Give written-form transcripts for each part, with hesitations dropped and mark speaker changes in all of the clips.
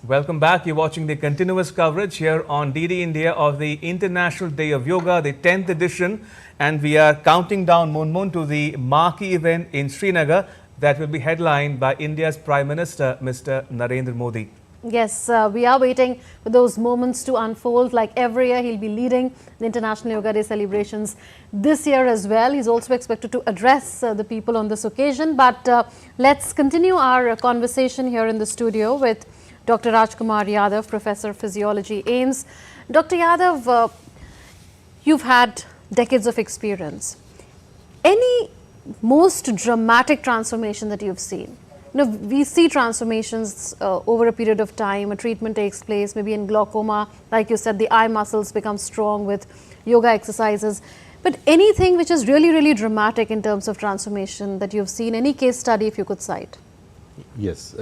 Speaker 1: Welcome back. You're watching the continuous coverage here on DD India of the International Day of Yoga, the 10th edition. And we are counting down, Moon, to the marquee event in Srinagar that will be headlined by India's Prime Minister, Mr. Narendra Modi.
Speaker 2: Yes, we are waiting for those moments to unfold. Like every year, he'll be leading the International Yoga Day celebrations this year as well. He's also expected to address the people on this occasion. But let's continue our conversation here in the studio with Dr. Rajkumar Yadav, Professor of Physiology, AIIMS. Dr. Yadav, you've had decades of experience. Any most dramatic transformation that you've seen? You know, we see transformations over a period of time. A treatment takes place, maybe in glaucoma, like you said, the eye muscles become strong with yoga exercises. But anything which is really, really dramatic in terms of transformation that you've seen, any case study if you could cite?
Speaker 3: Yes.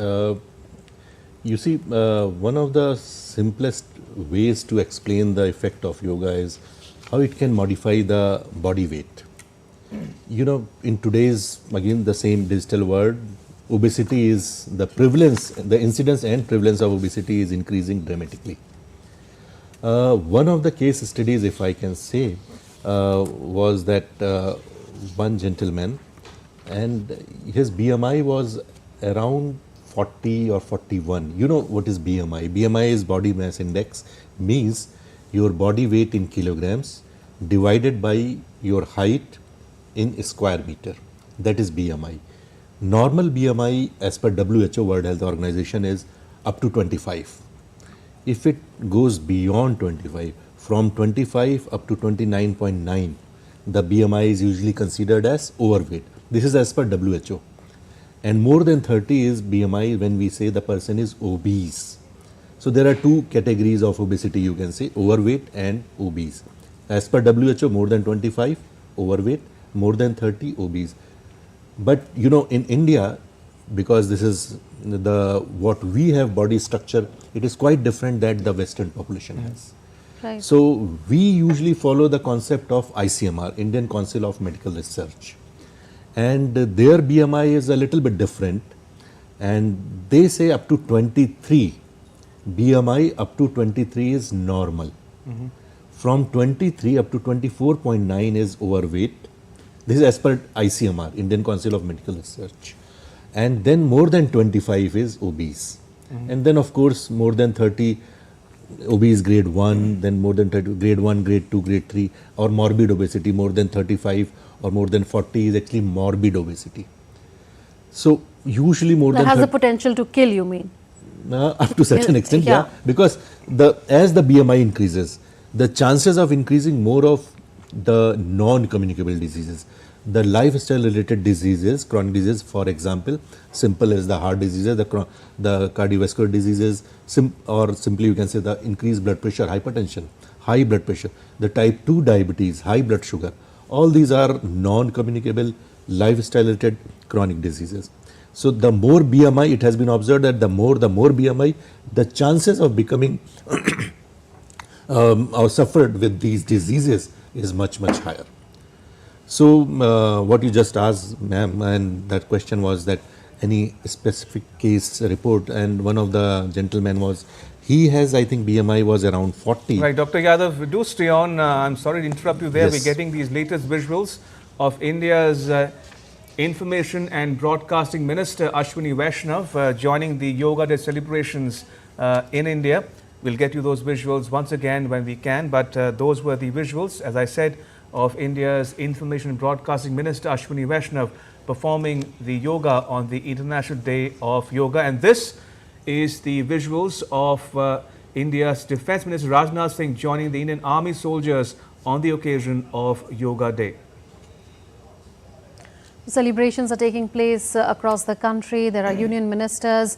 Speaker 3: You see, one of the simplest ways to explain the effect of yoga is how it can modify the body weight. You know, in today's, again, the same digital world, obesity is the prevalence, the incidence and prevalence of obesity is increasing dramatically. One of the case studies, if I can say, was that one gentleman, and his BMI was around 40 or 41. You know what is BMI? BMI is body mass index, means your body weight in kilograms divided by your height in square meter. That is BMI. Normal BMI as per WHO, World Health Organization, is up to 25. If it goes beyond 25, from 25 up to 29.9, the BMI is usually considered as overweight. This is as per WHO. And more than 30 is BMI when we say the person is obese. So there are two categories of obesity, you can say, overweight and obese. As per WHO, more than 25, overweight, more than 30, obese. But you know, in India, because this is what we have body structure, it is quite different that the Western population has.
Speaker 2: Right.
Speaker 3: So we usually follow the concept of ICMR, Indian Council of Medical Research. And their BMI is a little bit different. And they say up to 23, BMI up to 23 is normal. From 23 up to 24.9 is overweight. This is as per ICMR, Indian Council of Medical Research. And then more than 25 is obese. And then of course more than 30, obese grade 1, then more than 30, grade 1, grade 2, grade 3, or morbid obesity, more than 35 or more than 40 is actually morbid obesity. So usually more
Speaker 2: That
Speaker 3: than
Speaker 2: has the potential to kill, you mean?
Speaker 3: up to certain extent,
Speaker 2: Yeah.
Speaker 3: yeah. Because as the BMI increases, the chances of increasing more of the non-communicable diseases, the lifestyle related diseases, chronic diseases, for example, simple as the heart diseases, the cardiovascular diseases, or simply you can say the increased blood pressure, hypertension, high blood pressure, the type 2 diabetes, high blood sugar, all these are non-communicable lifestyle related chronic diseases. So the more BMI, it has been observed that the more BMI, the chances of becoming or suffered with these diseases is much, much higher. So what you just asked, ma'am, and that question was that any specific case report, and one of the gentlemen was, he has, I think BMI was around 40.
Speaker 1: Right, Dr. Yadav, do stay on. I'm sorry to interrupt you there.
Speaker 3: Yes.
Speaker 1: We're getting these latest visuals of India's Information and Broadcasting Minister Ashwini Vaishnav joining the Yoga Day celebrations in India. We'll get you those visuals once again when we can, but those were the visuals, as I said, of India's Information and Broadcasting Minister Ashwini Vaishnav performing the yoga on the International Day of Yoga. And this is the visuals of India's Defence Minister Rajnath Singh joining the Indian Army soldiers on the occasion of Yoga Day.
Speaker 2: Celebrations are taking place across the country. There are union ministers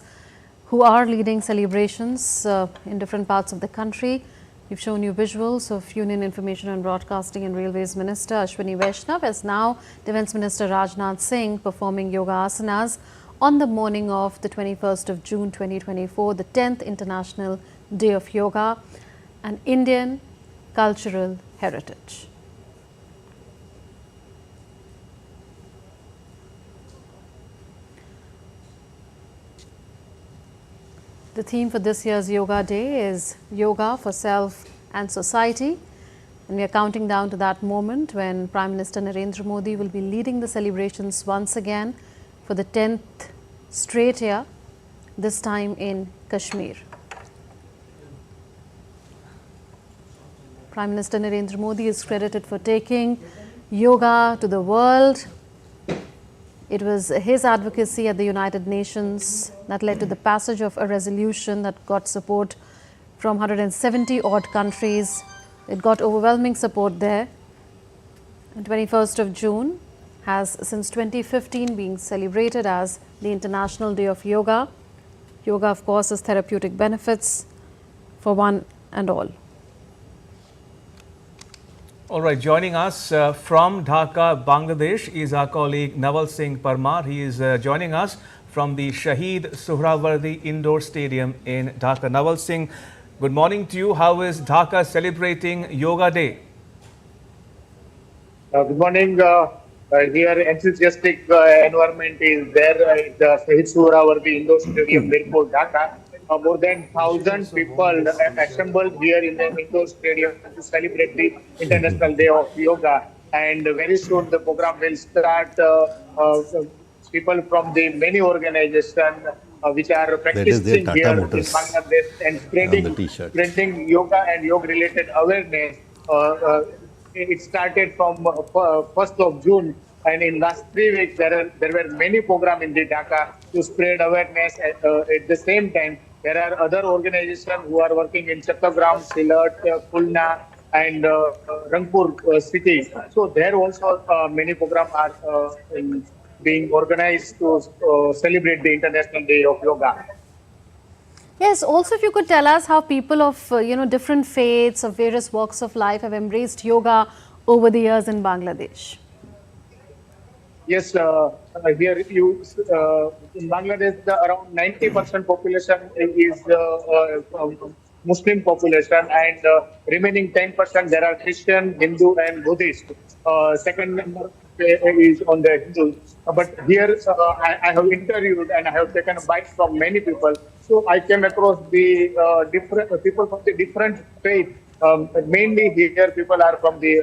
Speaker 2: who are leading celebrations in different parts of the country. We've shown you visuals of Union Information and Broadcasting and Railways Minister Ashwini Vaishnav, as now Defence Minister Rajnath Singh performing yoga asanas on the morning of the 21st of June 2024, the 10th International Day of Yoga, an Indian cultural heritage. The theme for this year's Yoga Day is Yoga for Self and Society. And we are counting down to that moment when Prime Minister Narendra Modi will be leading the celebrations once again for the 10th straight year, this time in Kashmir. Prime Minister Narendra Modi is credited for taking yoga to the world. It was his advocacy at the United Nations that led to the passage of a resolution that got support from 170 odd countries. It got overwhelming support there. And 21st of June has since 2015 been celebrated as the International Day of Yoga. Yoga, of course, has therapeutic benefits for one and all.
Speaker 1: All right, joining us from Dhaka, Bangladesh is our colleague Naval Singh Parmar. He is joining us from the Shahid Sohrawardi Indoor Stadium in Dhaka. Naval Singh, good morning to you. How is Dhaka celebrating Yoga Day?
Speaker 4: Good morning. Here, enthusiastic environment is there at the Shahid Sohrawardi Indoor Stadium, Mirpur, Dhaka. More than 1,000 people assembled here in the indoor stadium to celebrate the International Day of Yoga. And very soon the program will start. People from the many organizations which are practicing
Speaker 3: Tata
Speaker 4: here in
Speaker 3: Motors
Speaker 4: Bangladesh and spreading yoga and yoga-related awareness. It started from 1st of June, and in last 3 weeks there were many programs in the Dhaka to spread awareness. At the same time, there are other organizations who are working in Chattagram, Silat, Khulna, and Rangpur city. So there also many programs are being organized to celebrate the International Day of Yoga.
Speaker 2: Yes, also if you could tell us how people of different faiths, of various walks of life have embraced yoga over the years in Bangladesh.
Speaker 4: Yes, here in Bangladesh, around 90% population is Muslim population, and remaining 10% there are Christian, Hindu, and Buddhist. Second number is on the Hindu. But here I have interviewed and I have taken a bite from many people. So I came across the different people from the different faith. Mainly here people are from the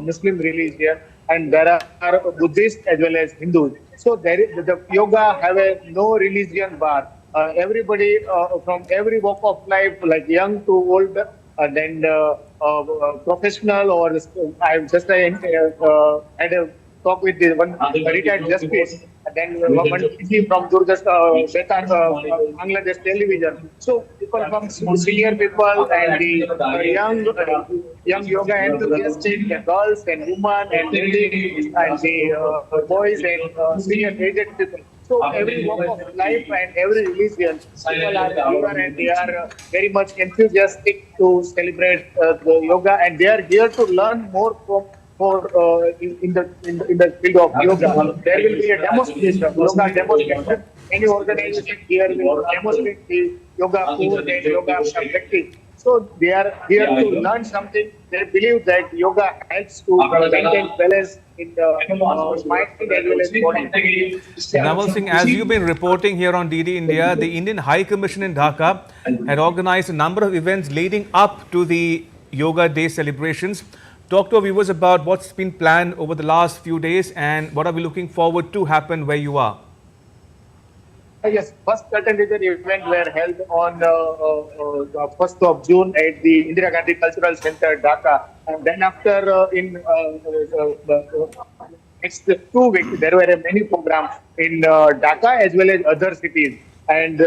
Speaker 4: Muslim religion, and there are Buddhists as well as Hindus. So the yoga have a no religion bar. Everybody from every walk of life, like young to old, then professional, or I just had a talk with the one retired justice, and then one TV from Bangladesh television. So people from senior people and the young yoga enthusiasts, the girls and women and the boys and senior aged people. So every walk of life and every religion, people are here and they are very much enthusiastic to celebrate the yoga, and they are here to learn more in the field of yoga. There will be a demonstration, yoga demonstration. Any organization here will demonstrate the yoga food and yoga practice. So they are here to learn something. They believe that yoga helps to maintain balance in the mind as well as body.
Speaker 1: Naval Singh, as you've been reporting here on DD India, the Indian High Commission in Dhaka had organized a number of events leading up to the Yoga Day celebrations. Talk to our viewers about what's been planned over the last few days and what are we looking forward to happen where you are.
Speaker 4: Yes, first certain event were held on 1st of June at the Indira Gandhi Cultural Center, Dhaka. And then after next 2 weeks, there were many programs in Dhaka as well as other cities. And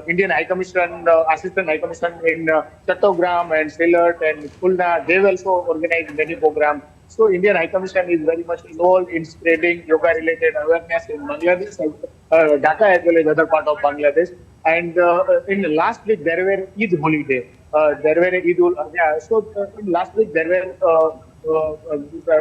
Speaker 4: Indian High Commission, Assistant High Commission in Chattogram and Silat and Khulna, they also organized many programs. So Indian High Commission is very much involved in spreading yoga-related awareness in Bangladesh, Dhaka as well as other part of Bangladesh. And in the last week there were Eid holiday. There were Eid ul Adha. So in last week there were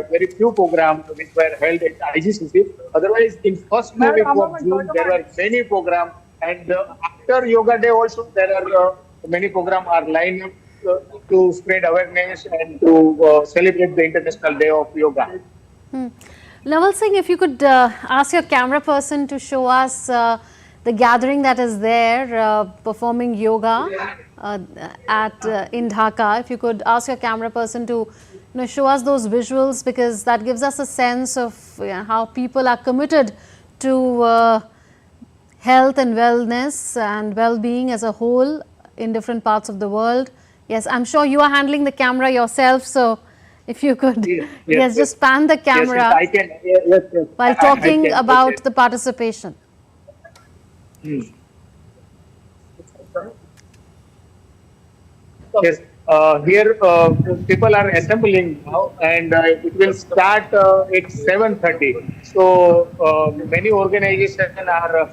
Speaker 4: very few programs which were held at IGCC. Otherwise, in first week of June there were many programs. And after Yoga Day also, there are many programs are lined up to spread awareness and to celebrate the International Day of Yoga.
Speaker 2: Naval Singh, if you could ask your camera person to show us the gathering that is there performing yoga in Dhaka. If you could ask your camera person to show us those visuals, because that gives us a sense of how people are committed to health and wellness and well-being as a whole in different parts of the world. Yes, I'm sure you are handling the camera yourself, so if you could just pan the camera
Speaker 4: Yes, I can. Yes.
Speaker 2: while talking about the participation.
Speaker 4: Yes, here people are assembling now, and it will start at 7:30. So many organizations are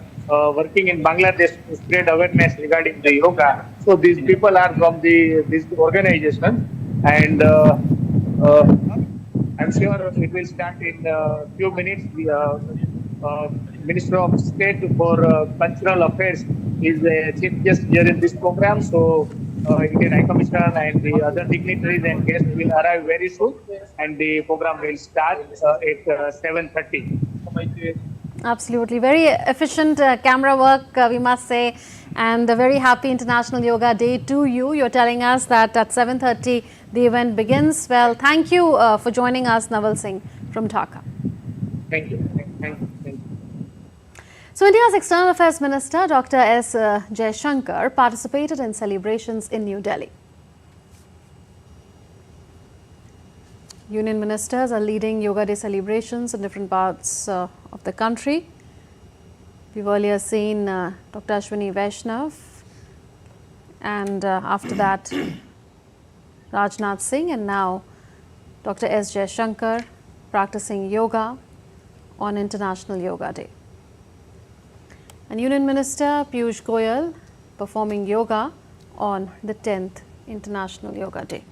Speaker 4: working in Bangladesh to spread awareness regarding the yoga. So these people are from this organization, and I'm sure it will start in a few minutes. The Minister of State for Cultural Affairs is the chief guest here in this program. So Indian High Commissioner and the other dignitaries and guests will arrive very soon, and the program will start at 7:30.
Speaker 2: Absolutely. Very efficient camera work, we must say, and a very happy International Yoga Day to you. You're telling us that at 7:30 the event begins. Well, thank you for joining us, Naval Singh from Dhaka.
Speaker 4: Thank you. Thank you.
Speaker 2: So, India's External Affairs Minister Dr. S. Jaishankar participated in celebrations in New Delhi. Union ministers are leading Yoga Day celebrations in different parts of the country. We've earlier seen Dr. Ashwini Vaishnav, and after that Rajnath Singh, and now Dr. S. Jaishankar practicing yoga on International Yoga Day. And Union Minister Piyush Goyal performing yoga on the 10th International Yoga Day.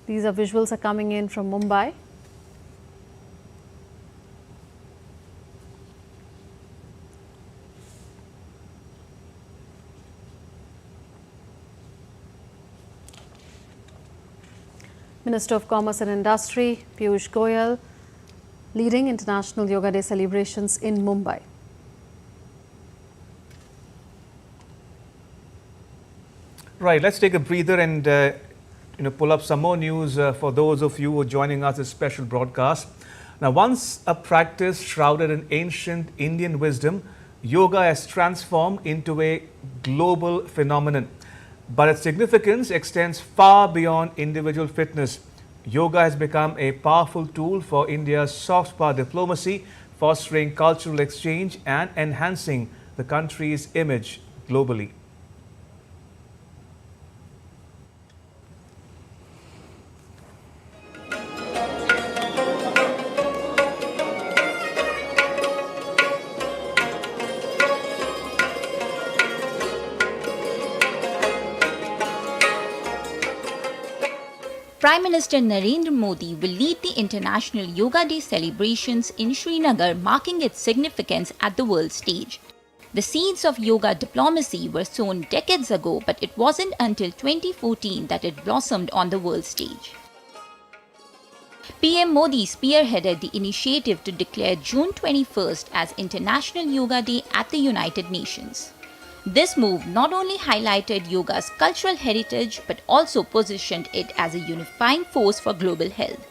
Speaker 2: These are visuals are coming in from Mumbai. Minister of Commerce and Industry Piyush Goyal leading International Yoga Day celebrations in Mumbai.
Speaker 1: Right, let's take a breather and pull up some more news for those of you who are joining us this special broadcast. Now, once a practice shrouded in ancient Indian wisdom, yoga has transformed into a global phenomenon. But its significance extends far beyond individual fitness. Yoga has become a powerful tool for India's soft power diplomacy, fostering cultural exchange and enhancing the country's image globally.
Speaker 5: Prime Minister Narendra Modi will lead the International Yoga Day celebrations in Srinagar, marking its significance at the world stage. The seeds of yoga diplomacy were sown decades ago, but it wasn't until 2014 that it blossomed on the world stage. PM Modi spearheaded the initiative to declare June 21st as International Yoga Day at the United Nations. This move not only highlighted yoga's cultural heritage but also positioned it as a unifying force for global health.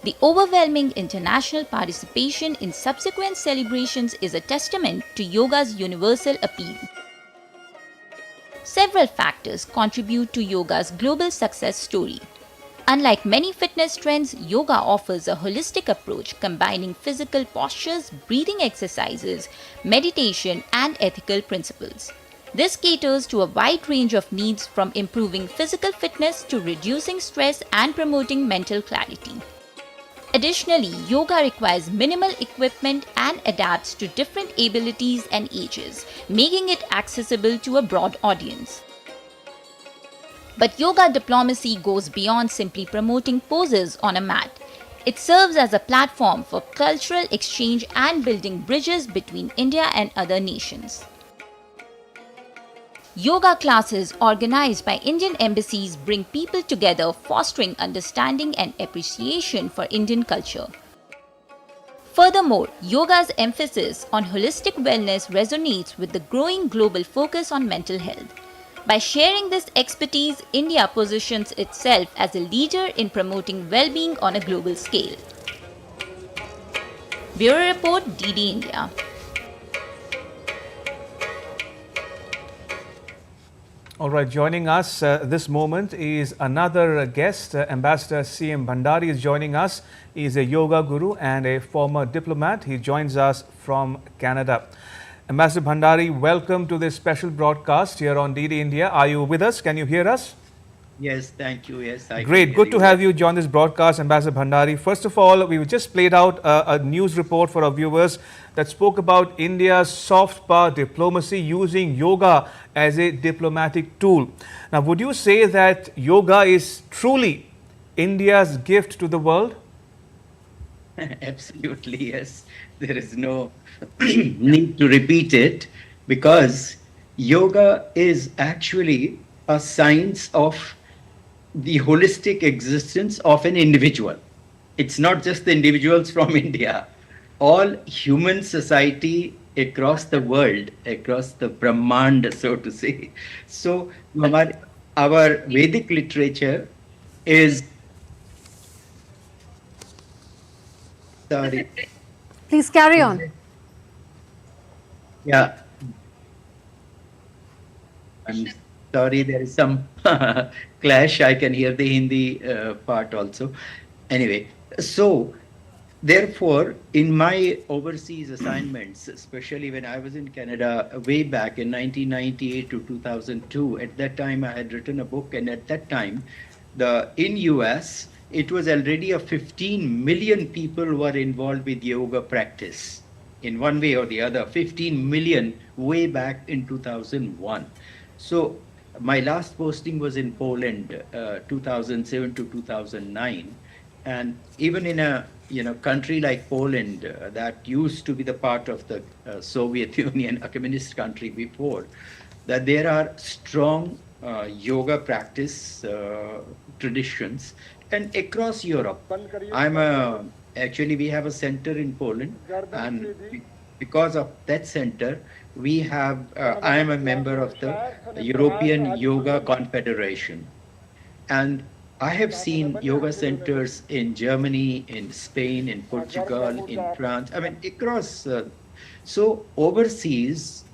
Speaker 5: The overwhelming international participation in subsequent celebrations is a testament to yoga's universal appeal. Several factors contribute to yoga's global success story. Unlike many fitness trends, yoga offers a holistic approach combining physical postures, breathing exercises, meditation, and ethical principles. This caters to a wide range of needs, from improving physical fitness to reducing stress and promoting mental clarity. Additionally, yoga requires minimal equipment and adapts to different abilities and ages, making it accessible to a broad audience. But yoga diplomacy goes beyond simply promoting poses on a mat. It serves as a platform for cultural exchange and building bridges between India and other nations. Yoga classes organized by Indian embassies bring people together, fostering understanding and appreciation for Indian culture. Furthermore, yoga's emphasis on holistic wellness resonates with the growing global focus on mental health. By sharing this expertise, India positions itself as a leader in promoting well-being on a global scale. Bureau Report, DD India.
Speaker 1: All right, joining us this moment is another guest. Ambassador C.M. Bhandari is joining us. He is a yoga guru and a former diplomat. He joins us from Canada. Ambassador Bhandari, welcome to this special broadcast here on DD India. Are you with us? Can you hear us?
Speaker 6: Yes, thank you. Yes, I
Speaker 1: Great. Good to have you join this broadcast, Ambassador Bhandari. First of all, we just played out a news report for our viewers that spoke about India's soft power diplomacy using yoga as a diplomatic tool. Now, would you say that yoga is truly India's gift to the world?
Speaker 6: Absolutely, yes. There is no need to repeat it because yoga is actually a science of the holistic existence of an individual. It's not just the individuals from India. All human society across the world, across the Brahmand, so to say. So, our Vedic literature is. Sorry.
Speaker 2: Please carry on.
Speaker 6: Yeah. I'm sorry, there is some clash. I can hear the Hindi part also. Anyway, so therefore, in my overseas assignments, especially when I was in Canada way back in 1998 to 2002, at that time I had written a book, and at that time, in US, it was already 15 million people were involved with yoga practice in one way or the other. 15 million way back in 2001. So my last posting was in Poland, 2007 to 2009, and even in a country like Poland that used to be the part of the Soviet Union, a communist country before, that there are strong yoga practice traditions, and across Europe. Actually, we have a center in Poland, and because of that center, we have. I am a member of the European Yoga Confederation, and I have seen yoga centers in Germany, in Spain, in Portugal, in France. I mean, across. So overseas,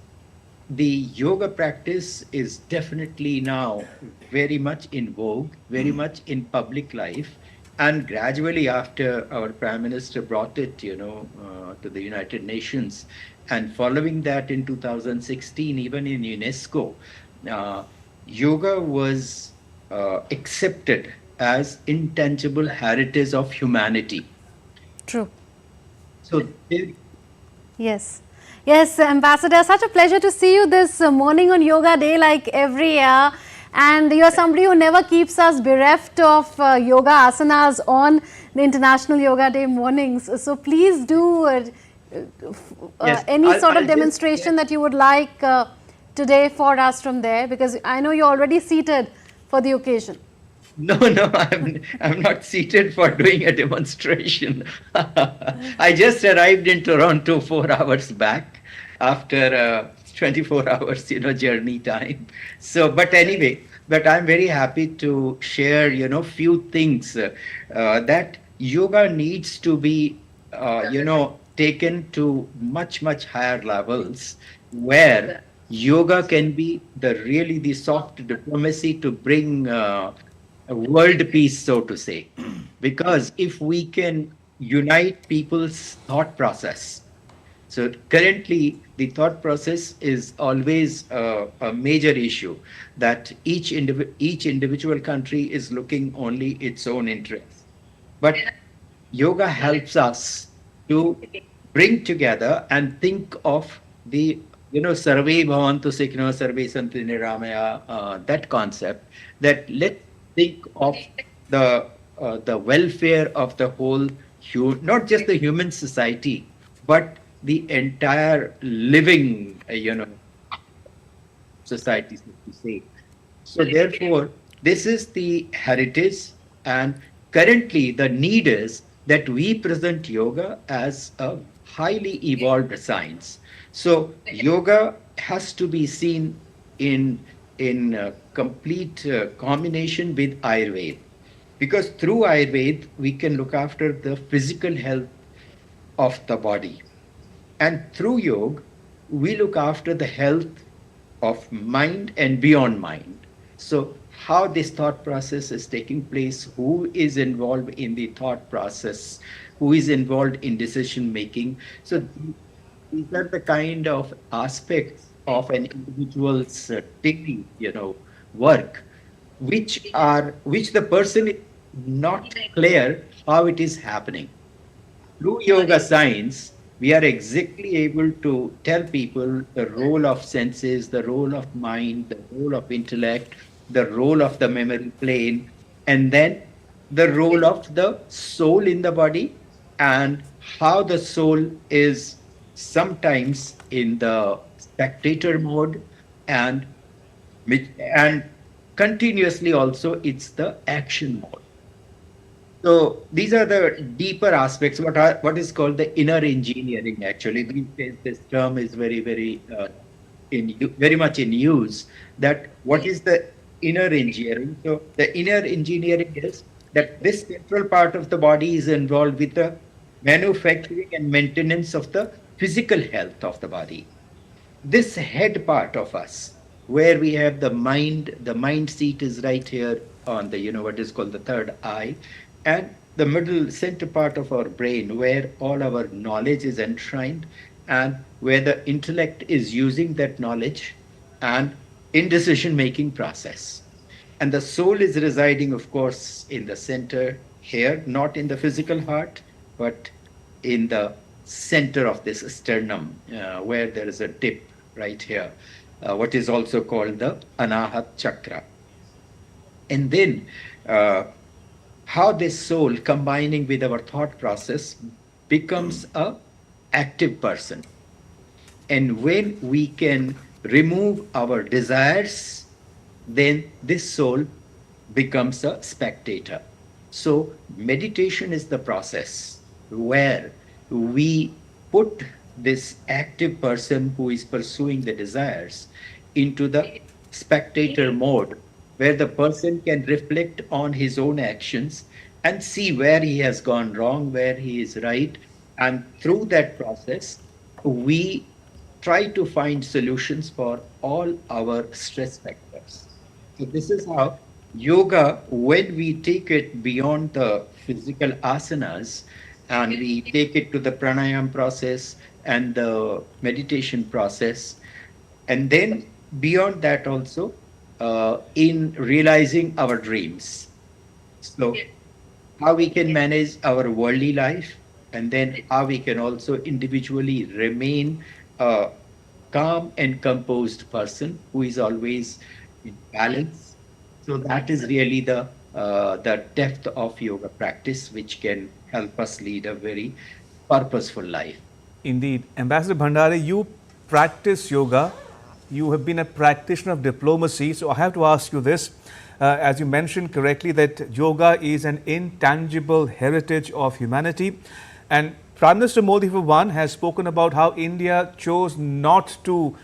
Speaker 6: the yoga practice is definitely now very much in vogue, very much in public life. And gradually, after our Prime Minister brought it, to the United Nations, and following that in 2016, even in UNESCO, yoga was accepted as intangible heritage of humanity.
Speaker 2: True.
Speaker 6: So,
Speaker 2: Yes. Yes, Ambassador, such a pleasure to see you this morning on Yoga Day like every year. And you are somebody who never keeps us bereft of yoga asanas on the International Yoga Day mornings. So please do
Speaker 6: Yes,
Speaker 2: any sort
Speaker 6: I'll
Speaker 2: of demonstration that you would like today for us from there, because I know you're already seated for the occasion.
Speaker 6: No, I'm not seated for doing a demonstration. I just arrived in Toronto 4 hours back after 24 hours, journey time. So, but anyway, I'm very happy to share, few things that yoga needs to be, taken to much, much higher levels, where yoga can be the soft diplomacy to bring a world peace, so to say. Because if we can unite people's thought process, so currently the thought process is always a major issue, that each individual country is looking only its own interests. But yoga helps us to bring together and think of the sarve bhavantu sukhino sarve santu niramaya, that concept, that let's think of the welfare of the whole, not just the human society, but the entire living, society, so to say. So therefore, this is the heritage, and currently the need is that we present yoga as a highly evolved science. So yoga has to be seen in complete combination with Ayurveda, because through Ayurveda we can look after the physical health of the body, and through yoga we look after the health of mind and beyond mind. So how this thought process is taking place, who is involved in the thought process, who is involved in decision making. So these are the kind of aspects of an individual's daily, work, which the person is not clear how it is happening. Through yoga science, we are exactly able to tell people the role of senses, the role of mind, the role of intellect, the role of the memory plane, and then the role of the soul in the body, and how the soul is sometimes in the spectator mode, and and continuously also it's the action mode. So these are the deeper aspects. What is called the inner engineering. Actually, these days this term is very much in use. That what is the inner engineering? So the inner engineering is that this central part of the body is involved with the manufacturing and maintenance of the physical health of the body. This head part of us, where we have the mind seat is right here on the, what is called the third eye, and the middle center part of our brain, where all our knowledge is enshrined, and where the intellect is using that knowledge and in decision making process. And the soul is residing, of course, in the center here, not in the physical heart, but in the center of this sternum, where there is a dip right here, what is also called the Anahat Chakra. And then how this soul combining with our thought process becomes a active person. And when we can remove our desires, then this soul becomes a spectator. So meditation is the process where we put this active person who is pursuing the desires into the spectator mode, where the person can reflect on his own actions and see where he has gone wrong, where he is right. And through that process, we try to find solutions for all our stress factors. So this is how yoga, when we take it beyond the physical asanas and we take it to the pranayam process and the meditation process, and then beyond that also, in realizing our dreams. So how we can manage our worldly life, and then how we can also individually remain a calm and composed person who is always in balance. So that is really the depth of yoga practice, which can help us lead a very purposeful life.
Speaker 1: Indeed. Ambassador Bhandari, you practice yoga. You have been a practitioner of diplomacy. So I have to ask you this. As you mentioned correctly, that yoga is an intangible heritage of humanity. And Prime Minister Modi, for one, has spoken about how India chose not to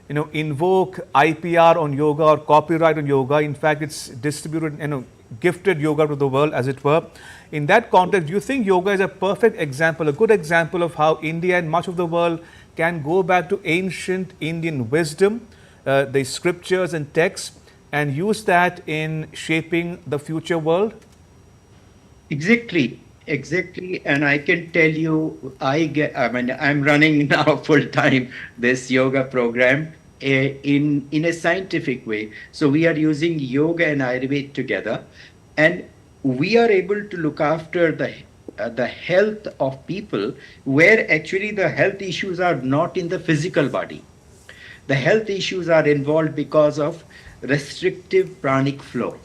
Speaker 1: invoke IPR on yoga or copyright on yoga. In fact, it's distributed, gifted yoga to the world, as it were. In that context, do you think yoga is a perfect example, a good example of how India and much of the world can go back to ancient Indian wisdom, the scriptures and texts, and use that in shaping the future world?
Speaker 6: Exactly. And I can tell you, I'm running now full time this yoga program in a scientific way. So we are using yoga and Ayurveda together, and we are able to look after the health of people, where actually the health issues are not in the physical body. The health issues are involved because of restrictive pranic flow.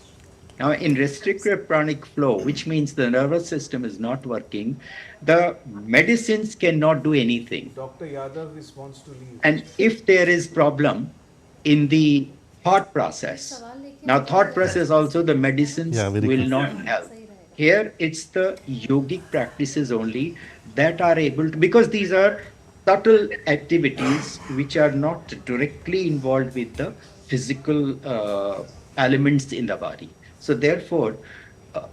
Speaker 6: Now, in restrictive pranic flow, which means the nervous system is not working, the medicines cannot do anything.
Speaker 1: Dr. Yadav wants to leave.
Speaker 6: And if there is problem in the thought process, now thought process also the medicines
Speaker 3: Yeah, very
Speaker 6: will
Speaker 3: good.
Speaker 6: not help. Here, it's the yogic practices only that are able to, because these are subtle activities which are not directly involved with the physical elements in the body. So, therefore, uh,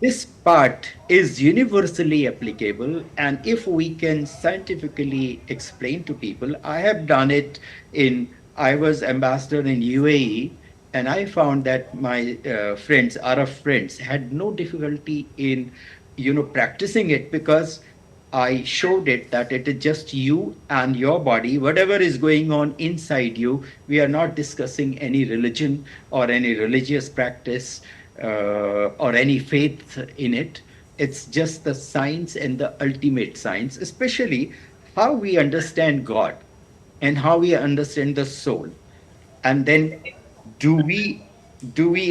Speaker 6: this part is universally applicable, and if we can scientifically explain to people, I have done it I was ambassador in UAE, and I found that my friends, Arab friends, had no difficulty in, practicing it, because I showed it that it is just you and your body, whatever is going on inside you. We are not discussing any religion or any religious practice or any faith in it. It's just the science and the ultimate science, especially how we understand God and how we understand the soul. And then do we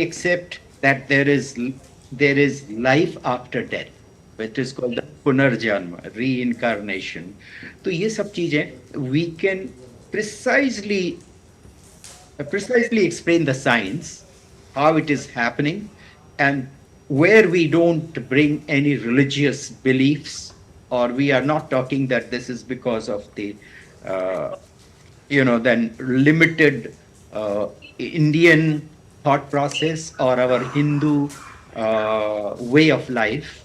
Speaker 6: accept that there is life after death, which is called the punarjanma, reincarnation. तो ये सब चीजें we can precisely explain the science, how it is happening, and where we don't bring any religious beliefs, or we are not talking that this is because of the uh, then limited Indian thought process or our Hindu way of life.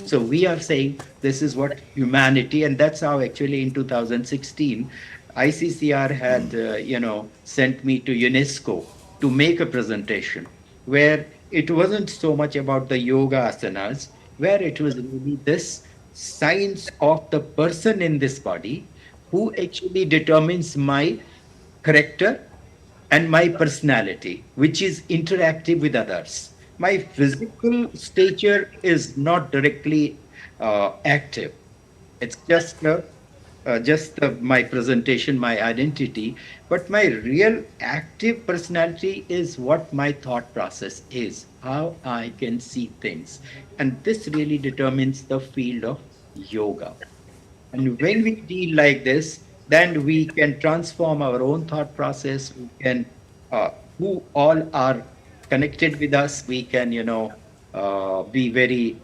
Speaker 6: So we are saying this is what humanity, and that's how actually in 2016 ICCR had sent me to UNESCO to make a presentation where it wasn't so much about the yoga asanas, where it was really this science of the person in this body who actually determines my character and my personality, which is interactive with others. My physical stature is not directly active. It's just my presentation, my identity. But my real active personality is what my thought process is, how I can see things. And this really determines the field of yoga. And when we deal like this, then we can transform our own thought process. We can, who all are connected with us, we can, be very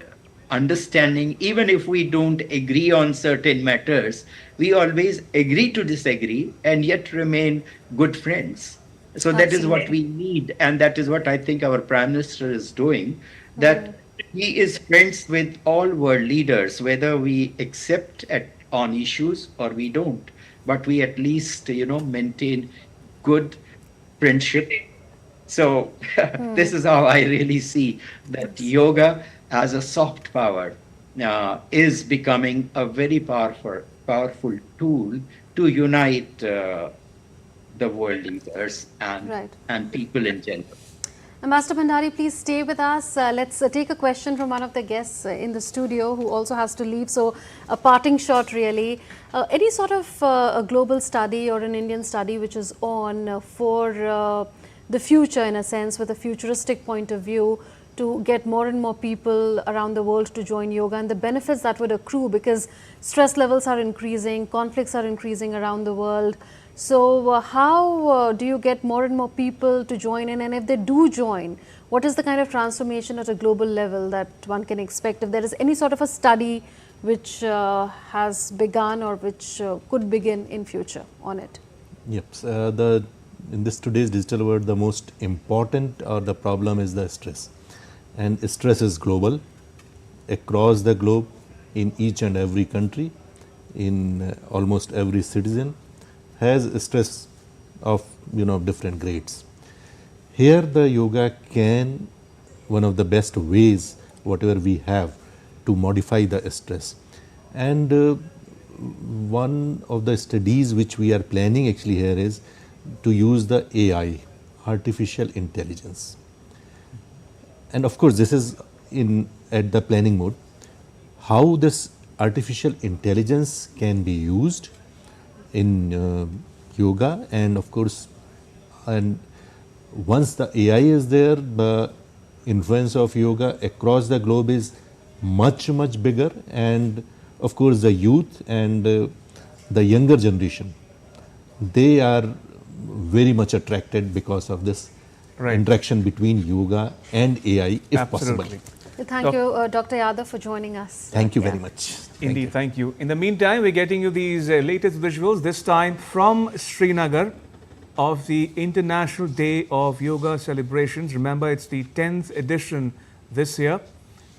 Speaker 6: understanding. Even if we don't agree on certain matters, we always agree to disagree and yet remain good friends. So that is what we need. And that is what I think our Prime Minister is doing, that he is friends with all world leaders, whether we accept on issues or we don't. But we at least, maintain good friendship. So this is how I really see that yoga as a soft power is becoming a very powerful tool to unite the world leaders and people in general.
Speaker 2: Ambassador Bhandari, please stay with us. Let's take a question from one of the guests in the studio who also has to leave. So a parting shot really. Any sort of a global study or an Indian study which is on for the future, in a sense, with a futuristic point of view, to get more and more people around the world to join yoga and the benefits that would accrue, because stress levels are increasing, conflicts are increasing around the world. So how do you get more and more people to join in, and if they do join, what is the kind of transformation at a global level that one can expect? If there is any sort of a study which has begun or which could begin in future on it?
Speaker 3: Yep. In this today's digital world, the most important or the problem is the stress. And stress is global, across the globe, in each and every country, in almost every citizen has stress of different grades. Here the yoga can, one of the best ways whatever we have to modify the stress. And one of the studies which we are planning actually here is to use the AI, artificial intelligence. And of course this is at the planning mode. How this artificial intelligence can be used in yoga, and of course, and once the AI is there, the influence of yoga across the globe is much bigger, and of course the youth and the younger generation, they are very much attracted because of this interaction between yoga and AI, if
Speaker 1: Absolutely.
Speaker 3: possible.
Speaker 2: Thank you, Dr. Yadav, for joining us.
Speaker 3: Thank you very much.
Speaker 1: Indeed, thank you. In the meantime, we're getting you these latest visuals, this time from Srinagar, of the International Day of Yoga celebrations. Remember, it's the 10th edition this year.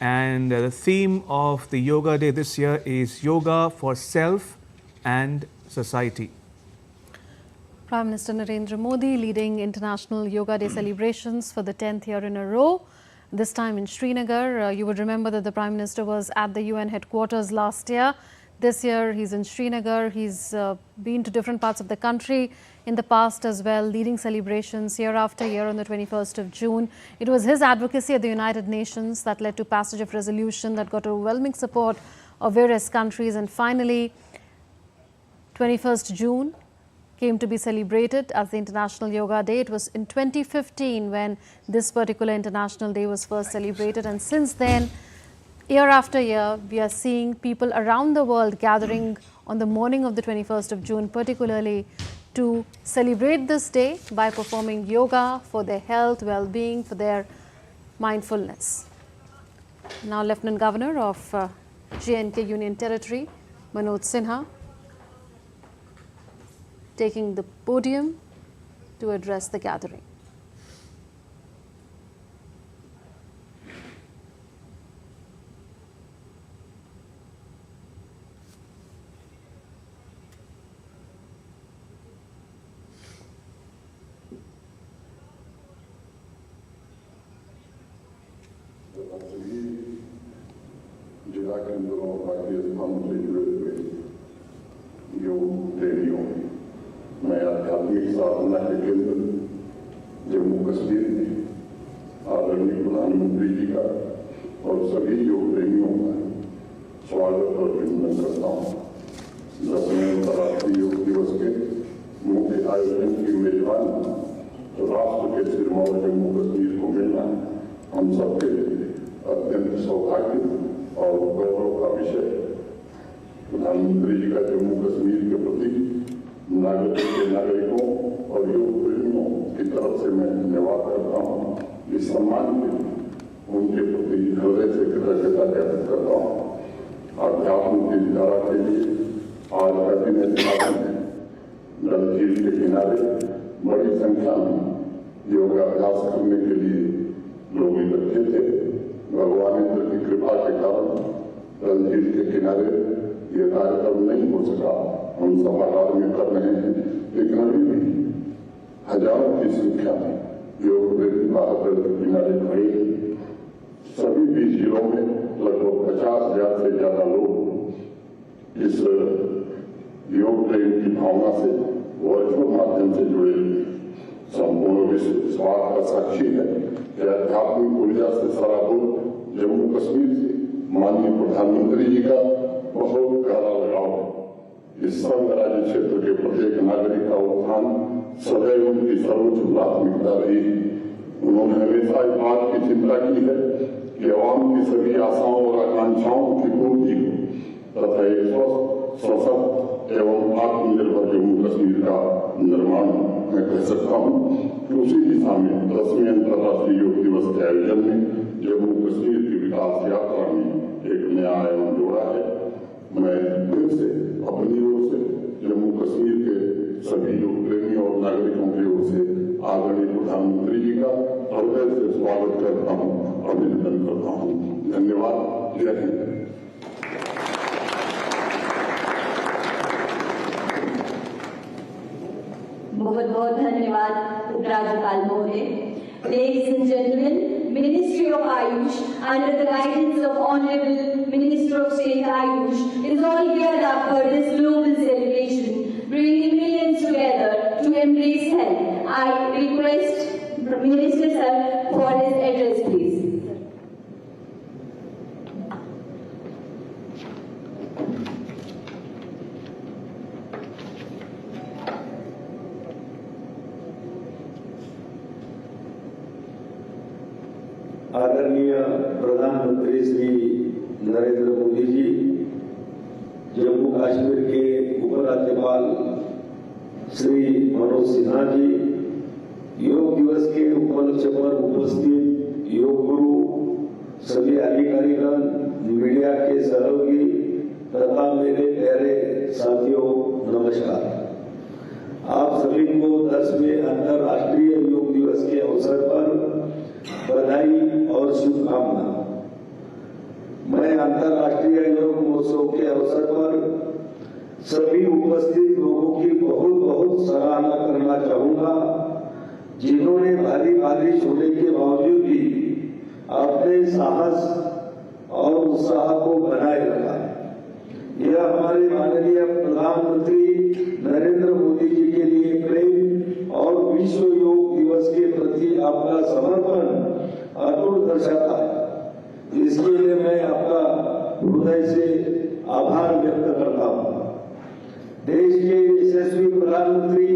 Speaker 1: And the theme of the Yoga Day this year is Yoga for Self and Society.
Speaker 2: Prime Minister Narendra Modi leading International Yoga Day celebrations for the 10th year in a row. This time in Srinagar. You would remember that the Prime Minister was at the UN headquarters last year. This year he's in Srinagar. He's been to different parts of the country in the past as well, leading celebrations year after year on the 21st of June. It was his advocacy at the United Nations that led to passage of resolution that got overwhelming support of various countries, and finally 21st June came to be celebrated as the International Yoga Day. It was in 2015 when this particular International Day was first celebrated, and since then, year after year, we are seeing people around the world gathering on the morning of the 21st of June, particularly to celebrate this day by performing yoga for their health, well-being, for their mindfulness. Now, Lieutenant Governor of J&K Union Territory, Manoj Sinha, taking the podium to address the gathering.
Speaker 7: जिला केंद्रों और बाकी स्थानों से जुड़े हुए योग प्रेमियों, मैं आध्यात्मिक साधना के केंद्र जम्मू कश्मीर में आदरणीय प्रधानमंत्री जी का और सभी योग प्रेमियों का स्वागत और अभिनंदन करता हूँ। 10वें अंतर्राष्ट्रीय योग दिवस के मुख्य आयोजन की मेजबान राष्ट्र के सिरमौर जम्मू कश्मीर को मिलना हम सबके लिए अत्यंत सौभाग्य और गौरव का विषय। प्रधानमंत्री जी का जम्मू कश्मीर के प्रति नागरिकों और योग प्रेमियों की तरफ से मैं धन्यवाद करता हूँ। इस सम्मान के लिए उनके प्रति हृदय से कृतज्ञता व्यक्त करता हूँ। अध्यात्म की धारा के लिए आज का दिन ऐसा है। डल झील के किनारे बड़ी संख्या में योगाभ्यास करने के लिए लोग इकट्ठे थे। भगवान इंद्र की कृपा के कारण डल झील के किनारे ये कार्यक्रम नहीं हो सका। हम सभागार में कर रहे हैं, लेकिन अभी भी हजारों की संख्या में योग प्रेमी बाहर डल के किनारे खड़े। सभी 20 जिलों में लगभग 50,000 से ज्यादा लोग इस योग प्रेम की भावना से वर्चुअल माध्यम से जुड़े हुए। संपूर्ण विश्व इस बात का साक्षी है कि आध्यात्मिक ऊर्जा से सराबोर जम्मू कश्मीर से माननीय प्रधानमंत्री जी का बहुत गहरा लगाव है। इस संघ राज्य क्षेत्र के प्रत्येक नागरिक का उत्थान सदैव उनकी सर्वोच्च प्राथमिकता रही। उन्होंने हमेशा इस बात की चिंता की है कि आवाम की सभी आशाओं और आकांक्षाओं की पूर्ति हो तथा एक स्वस्थ, सशक्त एवं आत्मनिर्भर जम्मू कश्मीर का निर्माण मैं कह सकता हूँ कि उसी दिशा में 10वें अंतर्राष्ट्रीय योग दिवस के आयोजन में जम्मू कश्मीर की विकास यात्रा में एक नया आयाम जोड़ा है। मैं फिर से अपनी ओर से जम्मू कश्मीर के सभी योग प्रेमियों और नागरिकों की ओर से आदरणीय प्रधानमंत्री जी का हृदय से स्वागत करता हूँ, अभिनंदन करता हूँ। धन्यवाद। जय हिंद।
Speaker 8: बहुत बहुत धन्यवाद उपराज्यपाल महोदय। Ladies and gentlemen, Ministry of Ayush under the guidance of Honorable Minister of State Ayush is all geared up for this global celebration, bringing millions together to embrace health. I request Minister Sir for his address, please.
Speaker 9: आदरणीय प्रधानमंत्री श्री नरेंद्र मोदी जी, जम्मू कश्मीर के उपराज्यपाल श्री मनोज सिन्हा जी, योग दिवस के उपलक्ष्य पर उपस्थित योग गुरु सभी अधिकारीगण, मीडिया के सहयोगी तथा मेरे प्यारे साथियों, नमस्कार। आप सभी को 10वें अंतर्राष्ट्रीय योग दिवस के अवसर पर बधाई और शुभकामना। मैं अंतर्राष्ट्रीय योग महोत्सव के अवसर पर सभी उपस्थित लोगों की बहुत बहुत सराहना करना चाहूंगा, जिन्होंने भारी बारिश होने के बावजूद भी अपने साहस और उत्साह को बनाए रखा। यह हमारे माननीय प्रधानमंत्री नरेंद्र मोदी जी के लिए प्रेम और विश्व योग दिवस के प्रति आपका समर्पण अटूट दर्शाता है। इसके लिए मैं आपका हृदय से आभार व्यक्त करता हूँ। देश के यशस्वी प्रधानमंत्री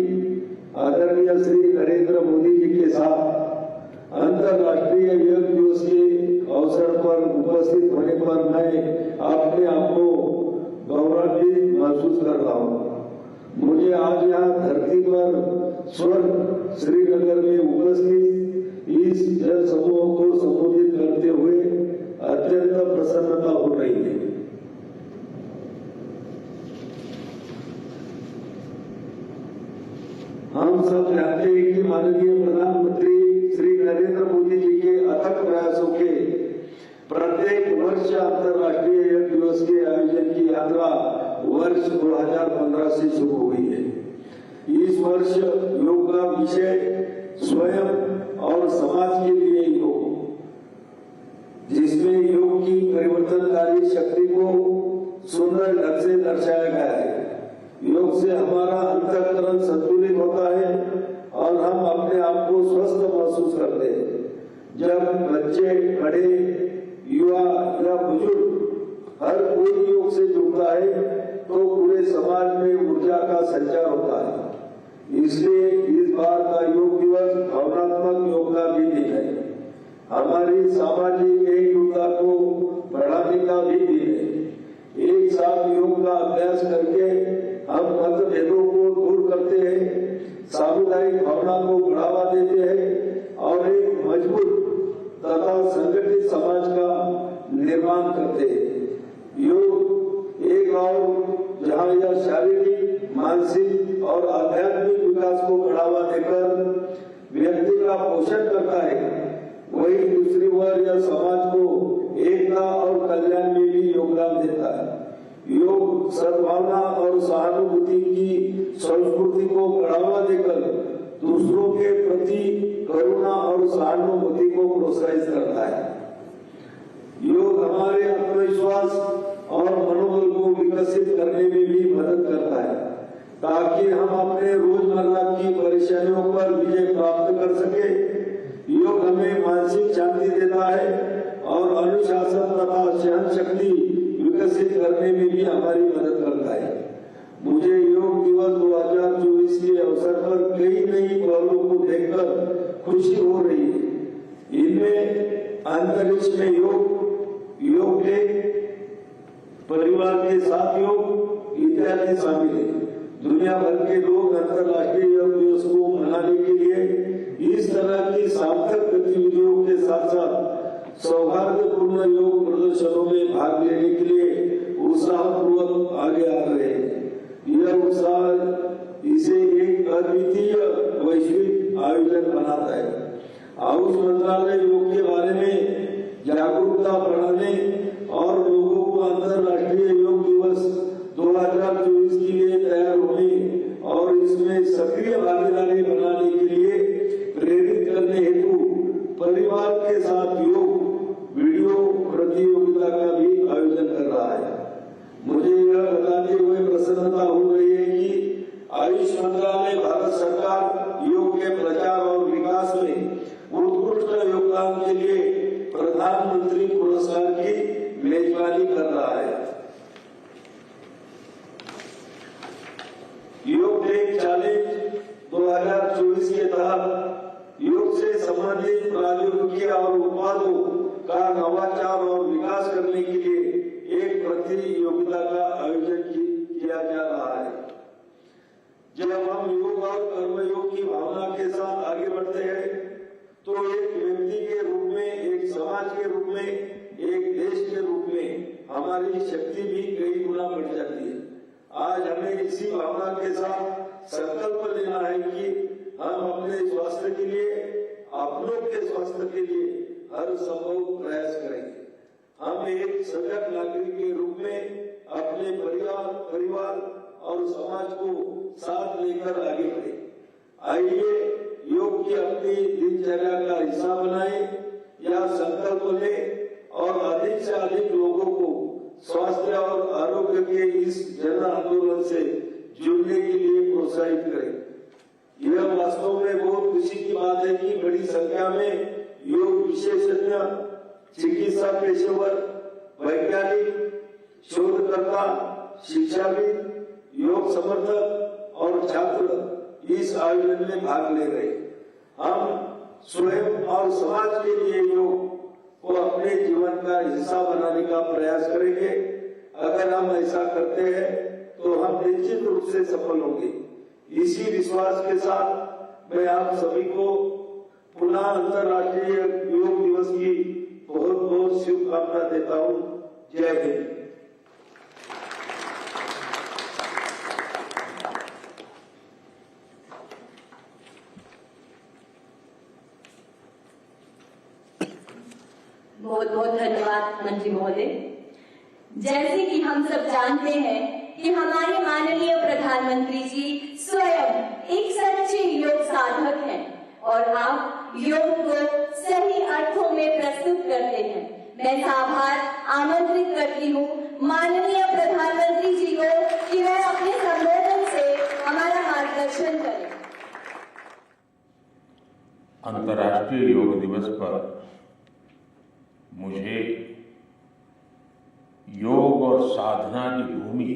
Speaker 9: आदरणीय श्री नरेंद्र मोदी जी के साथ अंतर्राष्ट्रीय योग दिवस के अवसर पर उपस्थित होने पर मैं अपने आप को गौरवान्वित महसूस कर रहा हूँ। मुझे आज यहाँ धरती पर स्वर्ग श्रीनगर में उपस्थित इस जन समूह को संबोधित करते हुए अत्यंत प्रसन्नता हो रही है। हम सब जानते हैं कि माननीय प्रधानमंत्री श्री नरेंद्र मोदी जी के अथक प्रयासों के प्रत्येक वर्ष अंतर्राष्ट्रीय योग दिवस के आयोजन की यात्रा वर्ष 2015 से शुरू हुई है। इस वर्ष योग का विषय स्वयं और समाज के लिए योग, जिसमें योग की परिवर्तनकारी शक्ति को सुंदर ढंग से दर्शाया गया है। योग से हमारा अंतःकरण संतुलित होता है और हम अपने आप को स्वस्थ महसूस करते हैं। जब बच्चे, बड़े, युवा या बुजुर्ग हर कोई योग से जुड़ता है तो पूरे समाज में ऊर्जा का संचार होता है। इसलिए इस बार का योग दिवस भावनात्मक योग का भी दिन है। हमारी सामाजिक एकजुटता को बढ़ाने का भी दिन है। एक साथ योग का अभ्यास करके हम मतभेदों को दूर करते हैं, सामुदायिक भावना को बढ़ावा देते हैं और एक मजबूत तथा संगठित समाज का निर्माण करते हैं। योग एक और जहाँ यह शारीरिक, मानसिक और आध्यात्मिक विकास को बढ़ावा देकर व्यक्ति का पोषण करता है, वही दूसरी ओर यह समाज को एकता और कल्याण में भी योगदान देता है। योग सद्भावना और सहानुभूति की संस्कृति को बढ़ावा देकर दूसरों के प्रति करुणा और सहानुभूति को प्रोत्साहित करता है। योग हमारे आत्मविश्वास और मनोबल को विकसित करने में भी मदद करता है, ताकि हम अपने रोजमर्रा की परेशानियों पर विजय प्राप्त कर सके। योग हमें मानसिक शांति देता है और अनुशासन तथा सहन शक्ति विकसित करने में भी हमारी मदद करता है। मुझे योग दिवस 2024 के अवसर पर कई नई पहलों को देखकर खुशी हो रही है। इनमें अंतरिक्ष में योग डे, परिवार के साथ योग इत्यादि शामिल है। दुनिया भर के लोग अंतर्राष्ट्रीय योग दिवस को मनाने के लिए इस तरह की सार्थक गतिविधियों के साथ साथ सौहार्दपूर्ण योग प्रदर्शनों में भाग लेने के लिए उत्साहपूर्वक आगे आ रहे हैं। यह उत्साह इसे एक अद्वितीय वैश्विक आयोजन बनाता है। आयुष मंत्रालय योग के बारे में जागरूकता बढ़ाने और लोगों को अंतर्राष्ट्रीय योग दिवस 2024 के लिए तैयार होने और इसमें सक्रिय भागीदारी बनाने के लिए प्रेरित करने हेतु परिवार के साथ योग वीडियो प्रतियोगिता का भी आयोजन कर रहा है। मुझे यह बताते हुए प्रसन्नता हो रही है कि आयुष मंत्रालय भारत सरकार योग के प्रचार और विकास में उत्कृष्ट योगदान के लिए प्रधानमंत्री पुरस्कार की मेजबानी कर रहा है। योग डे चैलेंज 2024 के तहत योग से संबंधित प्रौद्योगिकी और उत्पादों का नवाचार और विकास करने के लिए एक प्रतियोगिता का आयोजन किया जा रहा है। जब हम योग और कर्मयोग की भावना के साथ आगे बढ़ते हैं तो एक व्यक्ति के रूप में, एक समाज के रूप में हमारी शक्ति भी कई गुना बढ़ जाती है। आज हमें इसी भावना के साथ संकल्प लेना है कि हम अपने स्वास्थ्य के लिए, अपनों के स्वास्थ्य के लिए हर संभव प्रयास करेंगे। हम एक सजग नागरिक के रूप में अपने परिवार और समाज को साथ लेकर आगे बढ़े। आइए योग की अपनी दिनचर्या का हिस्सा बनाएं या संकल्प लें और अधिक से अधिक लोगों को स्वास्थ्य और आरोग्य के इस जन आंदोलन से जुड़ने के लिए प्रोत्साहित करें। यह वास्तव में बहुत खुशी की बात है कि बड़ी संख्या में योग विशेषज्ञ, चिकित्सा पेशेवर, वैज्ञानिक, शोधकर्ता, शिक्षाविद, योग समर्थक और छात्र इस आयोजन में भाग ले रहे। हम स्वयं और समाज के लिए योग को अपने जीवन का हिस्सा बनाने का प्रयास करेंगे। अगर हम ऐसा करते हैं तो हम निश्चित रूप से सफल होंगे। इसी विश्वास के साथ मैं आप सभी को पुनः अंतर्राष्ट्रीय योग दिवस की बहुत बहुत शुभकामना देता हूँ। जय हिंद।
Speaker 8: बहुत बहुत धन्यवाद मंत्री महोदय। जैसे कि हम सब जानते हैं कि हमारे माननीय प्रधानमंत्री जी स्वयं एक सच्चे योग साधक हैं और आप योग को सही अर्थों में प्रस्तुत करते हैं। मैं आभार आमंत्रित करती हूँ माननीय प्रधानमंत्री जी को कि वह अपने संबोधन से हमारा मार्गदर्शन करें।
Speaker 10: अंतर्राष्ट्रीय योग दिवस पर मुझे योग और साधना की भूमि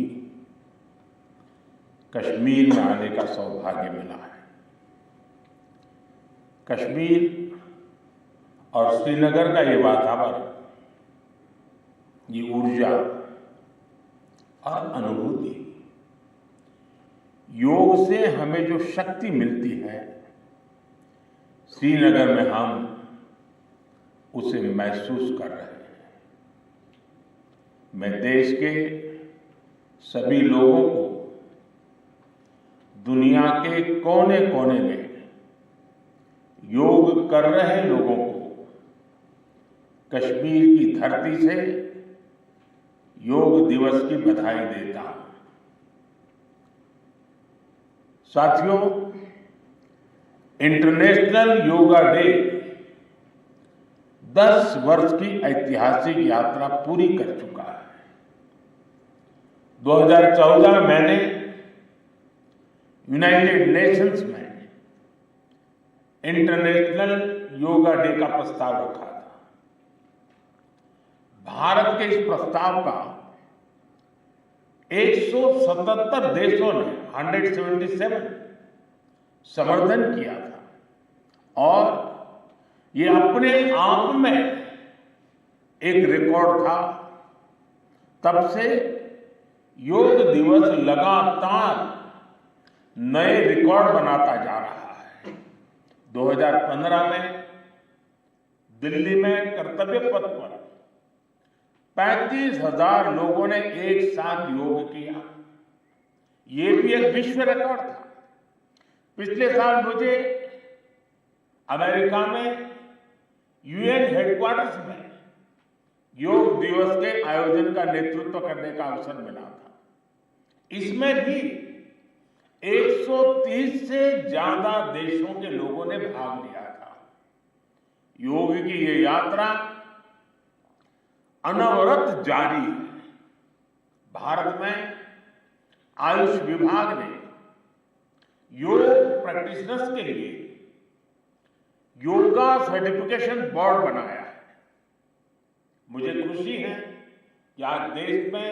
Speaker 10: कश्मीर में आने का सौभाग्य मिला है। कश्मीर और श्रीनगर का ये वातावरण, ये ऊर्जा और अनुभूति, योग से हमें जो शक्ति मिलती है, श्रीनगर में हम उसे महसूस कर रहे हैं। मैं देश के सभी लोगों को, दुनिया के कोने कोने में योग कर रहे लोगों को कश्मीर की धरती से योग दिवस की बधाई देता हूं। साथियों, इंटरनेशनल योगा डे 10 वर्ष की ऐतिहासिक यात्रा पूरी कर चुका है। 2014 में मैंने यूनाइटेड नेशंस में इंटरनेशनल योगा डे का प्रस्ताव रखा था। भारत के इस प्रस्ताव का 177 देशों ने 177 समर्थन किया था और ये अपने आप में एक रिकॉर्ड था। तब से योग दिवस लगातार नए रिकॉर्ड बनाता जा रहा है। 2015 में दिल्ली में कर्तव्य पथ पर 35,000 लोगों ने एक साथ योग किया। ये भी एक विश्व रिकॉर्ड था। पिछले साल मुझे अमेरिका में यूएन हेडक्वार्टर्स में योग दिवस के आयोजन का नेतृत्व करने का अवसर मिला था। इसमें भी 130 से ज्यादा देशों के लोगों ने भाग लिया था। योग की ये यात्रा अनवरत जारी है। भारत में आयुष विभाग ने योग प्रैक्टिशनर्स के लिए योगा सर्टिफिकेशन बोर्ड बनाया है। मुझे खुशी है कि आज देश में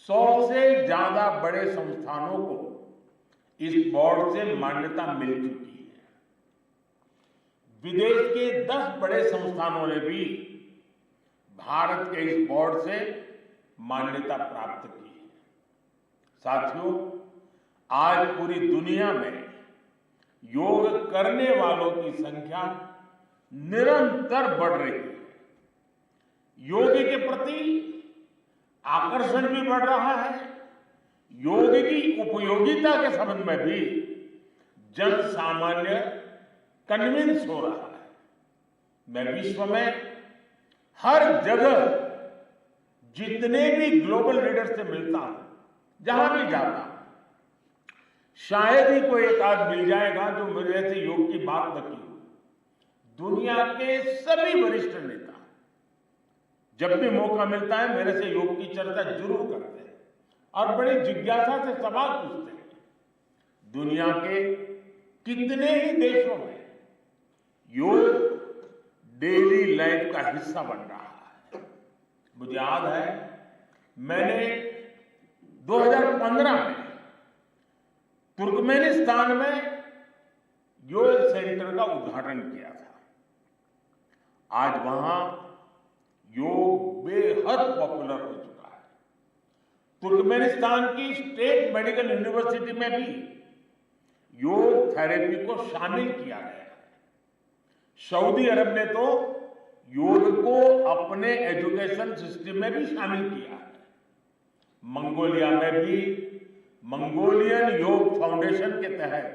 Speaker 10: 100 से ज्यादा बड़े संस्थानों को इस बोर्ड से मान्यता मिल चुकी है। विदेश के 10 बड़े संस्थानों ने भी भारत के इस बोर्ड से मान्यता प्राप्त की है। साथियों, आज पूरी दुनिया में योग करने वालों की संख्या निरंतर बढ़ रही है। योग के प्रति आकर्षण भी बढ़ रहा है, योग की उपयोगिता के संबंध में भी जन सामान्य कन्विंस हो रहा है। मैं विश्व में हर जगह जितने भी ग्लोबल लीडर से मिलता हूं, जहां भी जाता हूं, शायद ही कोई एक आध मिल जाएगा जो मेरे से योग की बात न की हो। दुनिया के सभी वरिष्ठ नेता जब भी मौका मिलता है मेरे से योग की चर्चा जरूर करते हैं और बड़ी जिज्ञासा से सवाल पूछते हैं। दुनिया के कितने ही देशों में योग डेली लाइफ का हिस्सा बन रहा है। मुझे याद है मैंने 2015 में तुर्कमेनिस्तान में योग सेंटर का उद्घाटन किया था। आज वहां योग बेहद पॉपुलर हो चुका है। तुर्कमेनिस्तान की स्टेट मेडिकल यूनिवर्सिटी में भी योग थेरेपी को शामिल किया गया है। सऊदी अरब ने तो योग को अपने एजुकेशन सिस्टम में भी शामिल किया है। मंगोलिया में भी मंगोलियन योग फाउंडेशन के तहत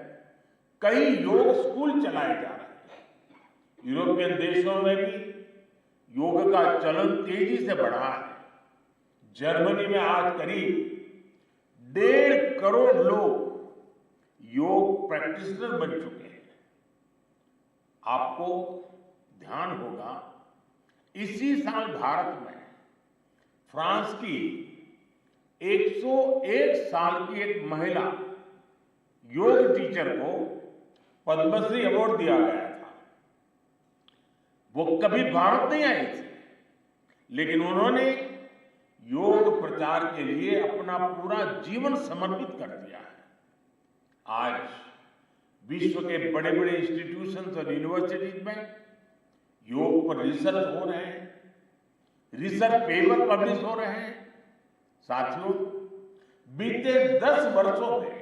Speaker 10: कई योग स्कूल चलाए जा रहे हैं। यूरोपियन देशों में भी योग का चलन तेजी से बढ़ा है। जर्मनी में आज करीब 1.5 करोड़ लोग योग प्रैक्टिशनर बन चुके हैं। आपको ध्यान होगा इसी साल भारत में फ्रांस की 101 साल की एक महिला योग टीचर को पद्मश्री अवार्ड दिया गया था। वो कभी भारत नहीं आई थी, लेकिन उन्होंने योग प्रचार के लिए अपना पूरा जीवन समर्पित कर दिया है। आज विश्व के बड़े बड़े इंस्टीट्यूशंस और यूनिवर्सिटीज में योग पर रिसर्च हो रहे हैं, रिसर्च पेपर पब्लिश हो रहे हैं। साथियों, बीते 10 वर्षों में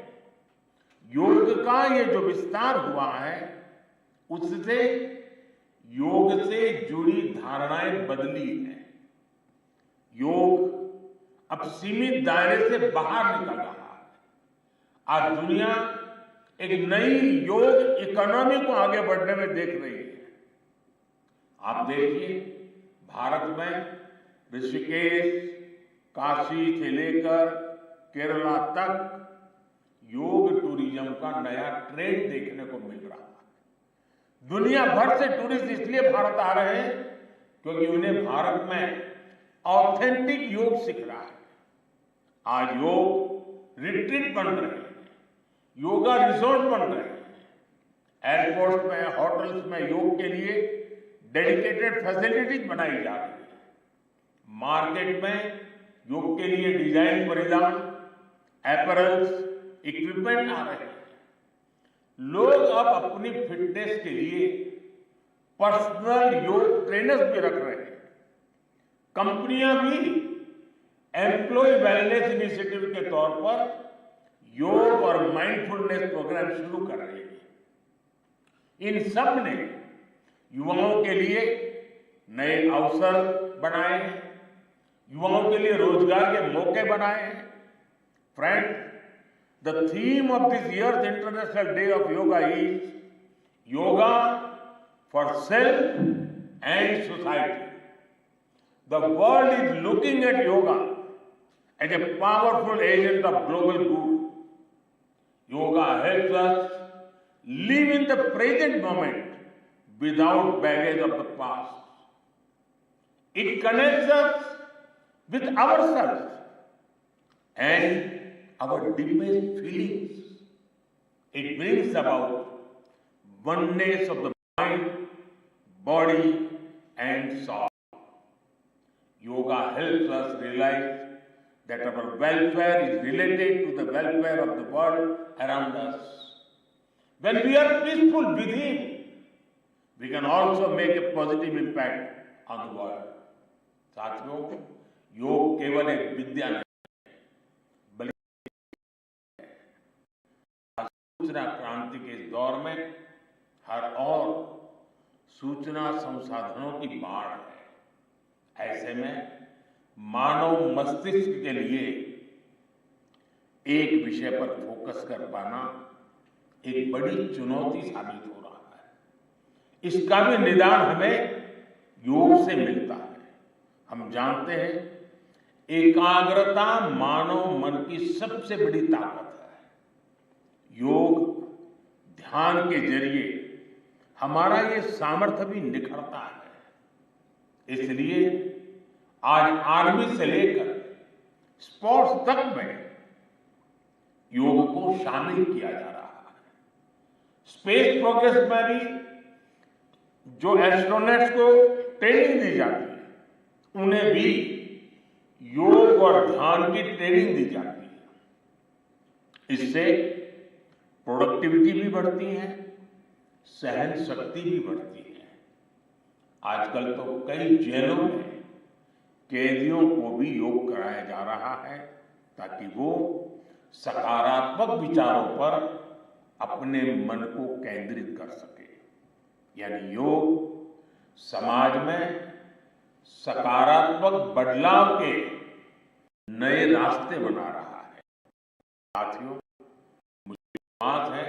Speaker 10: योग का ये जो विस्तार हुआ है, उससे योग से जुड़ी धारणाएं बदली हैं। योग अब सीमित दायरे से बाहर निकल रहा है। आज दुनिया एक नई योग इकोनॉमी को आगे बढ़ने में देख रही है। आप देखिए, भारत में ऋषिकेश, काशी से लेकर केरला तक योग टूरिज्म का नया ट्रेंड देखने को मिल रहा है। दुनिया भर से टूरिस्ट इसलिए भारत आ रहे हैं क्योंकि उन्हें भारत में ऑथेंटिक योग सीख रहा है। आज योग रिट्रीट बन रहे हैं, योगा रिसोर्ट बन रहे हैं, एयरपोर्ट में, होटल्स में योग के लिए डेडिकेटेड फैसिलिटीज बनाई जा रही है। मार्केट में योग के लिए डिजाइन परिधान, अपैरल्स, इक्विपमेंट आ रहे हैं। लोग अब अपनी फिटनेस के लिए पर्सनल योग ट्रेनर्स भी रख रहे हैं। कंपनियां भी एम्प्लॉय वेलनेस इनिशिएटिव के तौर पर योग और माइंडफुलनेस प्रोग्राम शुरू कर रही है। इन सब ने युवाओं के लिए नए अवसर बनाए हैं, युवाओं के लिए रोजगार के मौके बनाए हैं। Friend, the theme of this year's International Day of Yoga is Yoga for Self and Society. The world is looking at yoga as a powerful agent of global good. Yoga helps us live in the present moment without baggage of the past. It connects us with ourselves and our deepest feelings. It brings about oneness of the mind, body, and soul. Yoga helps us realize that our welfare is related to the welfare of the world around us. When we are peaceful within, we can also make a positive impact on the world. साथियों, योग केवल एक विद्या नहीं, सूचना क्रांति के इस दौर में हर और सूचना संसाधनों की बाढ़ है। ऐसे में मानव मस्तिष्क के लिए एक विषय पर फोकस कर पाना एक बड़ी चुनौती साबित हो रहा है। इसका भी निदान हमें योग से मिलता है। हम जानते हैं एकाग्रता मानव मन की सबसे बड़ी ताकत है। योग ध्यान के जरिए हमारा ये सामर्थ्य भी निखरता है। इसलिए आज आर्मी से लेकर स्पोर्ट्स तक में योग को शामिल किया जा रहा है। स्पेस प्रोग्रेस में भी जो एस्ट्रोनॉट्स को ट्रेनिंग दी जाती है, उन्हें भी योग और ध्यान की ट्रेनिंग दी जाती है। इससे प्रोडक्टिविटी भी बढ़ती है, सहन शक्ति भी बढ़ती है। आजकल तो कई जेलों में कैदियों को भी योग कराया जा रहा है ताकि वो सकारात्मक विचारों पर अपने मन को केंद्रित कर सके। यानी योग समाज में सकारात्मक बदलाव के नए रास्ते बना रहा है। साथियों, मुझे विश्वास है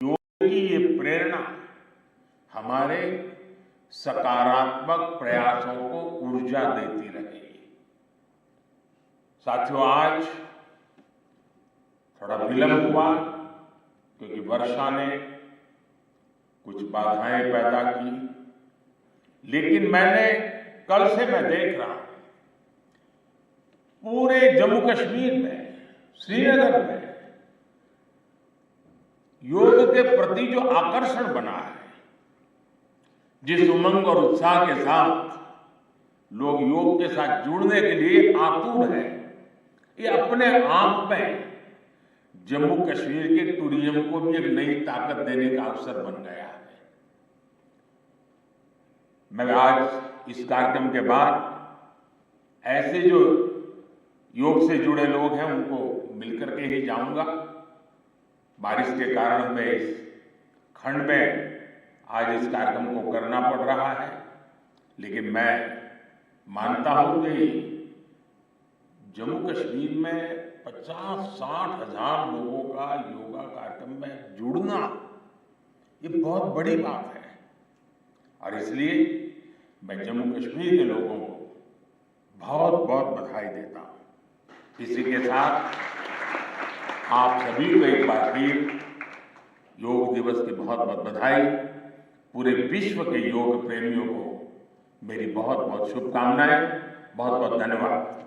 Speaker 10: योग की ये प्रेरणा हमारे सकारात्मक प्रयासों को ऊर्जा देती रहेगी। साथियों, आज थोड़ा विलंब हुआ क्योंकि वर्षा ने कुछ बाधाएं पैदा की, लेकिन कल से मैं देख रहा हूं पूरे जम्मू कश्मीर में, श्रीनगर में योग के प्रति जो आकर्षण बना है, जिस उमंग और उत्साह के साथ लोग योग के साथ जुड़ने के लिए आतुर हैं, ये अपने आप में जम्मू कश्मीर के टूरिज्म को भी एक नई ताकत देने का अवसर बन गया है। मैं आज इस कार्यक्रम के बाद ऐसे जो योग से जुड़े लोग हैं उनको मिलकर के ही जाऊंगा। बारिश के कारण हमें इस खंड में आज इस कार्यक्रम को करना पड़ रहा है, लेकिन मैं मानता हूं कि जम्मू कश्मीर में 50-60 हजार लोगों का योगा कार्यक्रम में जुड़ना ये बहुत बड़ी बात है। और इसलिए मैं जम्मू कश्मीर के लोगों को बहुत बहुत बधाई देता हूं। इसी के साथ आप सभी को एक बार फिर योग दिवस की बहुत बहुत बधाई। पूरे विश्व के योग प्रेमियों को मेरी बहुत बहुत शुभकामनाएं। बहुत बहुत धन्यवाद।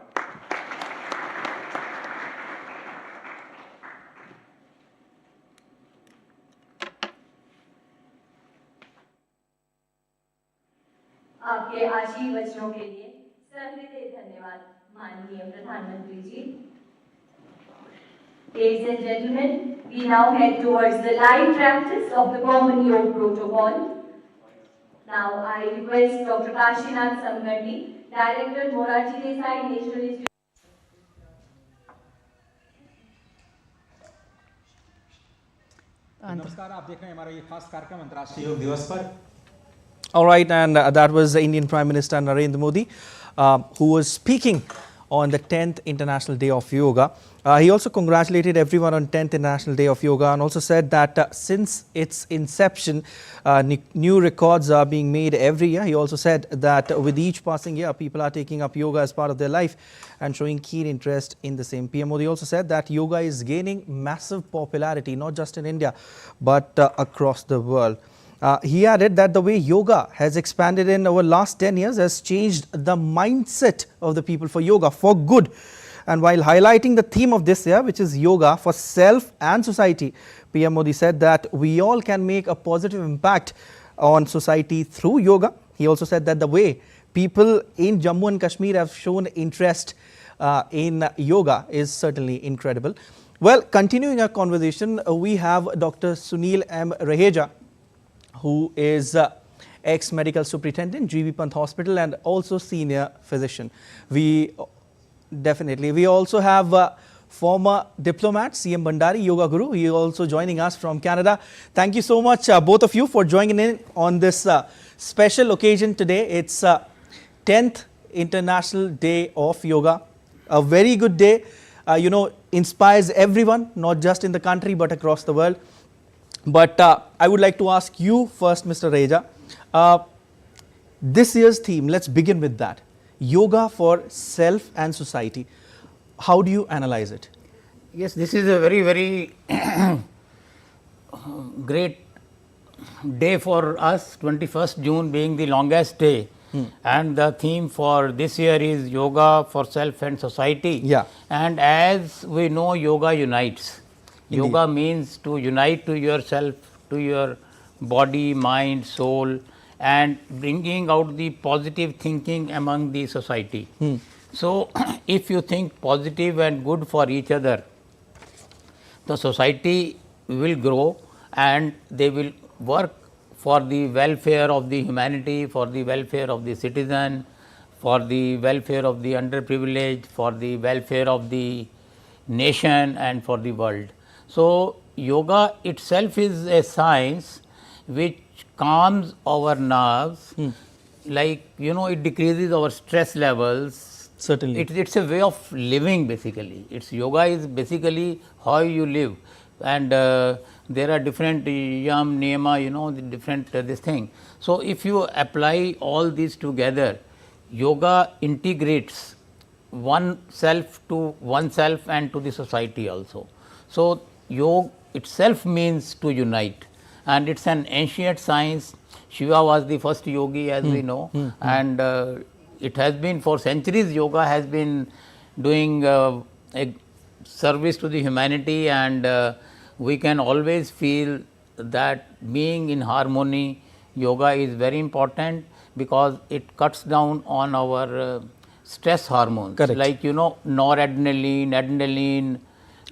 Speaker 8: आपके आशीर्वचनों के लिए सहृदय धन्यवाद माननीय प्रधानमंत्री जी। Ladies and gentlemen, we now head towards the live practice of the Common Yoga Protocol. Now I request Dr. Kashinath Samgandi, Director, Morarji Desai National Institute.
Speaker 11: नमस्कार, आप देख रहे हैं हमारा ये खास कार्यक्रम अंतर्राष्ट्रीय योग दिवस पर।
Speaker 1: All right, and that was the Indian Prime Minister Narendra Modi, who was speaking on the 10th International Day of Yoga. He also congratulated everyone on 10th International Day of Yoga and also said that since its inception, new records are being made every year. He also said that with each passing year, people are taking up yoga as part of their life and showing keen interest in the same. PM Modi also said that yoga is gaining massive popularity, not just in India, but across the world. He added that the way yoga has expanded in over last 10 years has changed the mindset of the people for yoga for good. And while highlighting the theme of this year, which is yoga for self and society, PM Modi said that we all can make a positive impact on society through yoga. He also said that the way people in Jammu and Kashmir have shown interest in yoga is certainly incredible. Well, continuing our conversation, we have Dr. Sunil M. Raheja, who is ex-medical superintendent, GV Pant Hospital, and also senior physician. We also have former diplomat, CM Bhandari, Yoga Guru. He is also joining us from Canada. Thank you so much, both of you, for joining in on this special occasion today. It's 10th
Speaker 12: International Day of Yoga. A very good day, inspires everyone, not just in the country but across the world. But I would like to ask you first, Mr. Raheja, this year's theme, let's begin with that. Yoga for self and society. How do you analyze it?
Speaker 13: Yes, this is a very, very great day for us, 21st June being the longest day. And the theme for this year is Yoga for Self and Society.
Speaker 12: Yeah.
Speaker 13: And as we know, yoga unites.
Speaker 12: Indeed.
Speaker 13: Yoga means to unite to yourself, to your body, mind, soul, and bringing out the positive thinking among the society. So, if you think positive and good for each other, the society will grow and they will work for the welfare of the humanity, for the welfare of the citizen, for the welfare of the underprivileged, for the welfare of the nation and for the world. So, yoga itself is a science which calms our nerves, like it decreases our stress levels.
Speaker 12: Certainly.
Speaker 13: It's a way of living basically. Yoga is basically how you live, and there are different yam, niyama, the different this thing. So, if you apply all these together, yoga integrates oneself to oneself and to the society also. So, yoga itself means to unite, and it's an ancient science. Shiva was the first yogi, as we know, and it has been for centuries. Yoga has been doing a service to the humanity, and we can always feel that being in harmony, yoga is very important because it cuts down on our stress hormones.
Speaker 12: Correct.
Speaker 13: Like noradrenaline, adrenaline,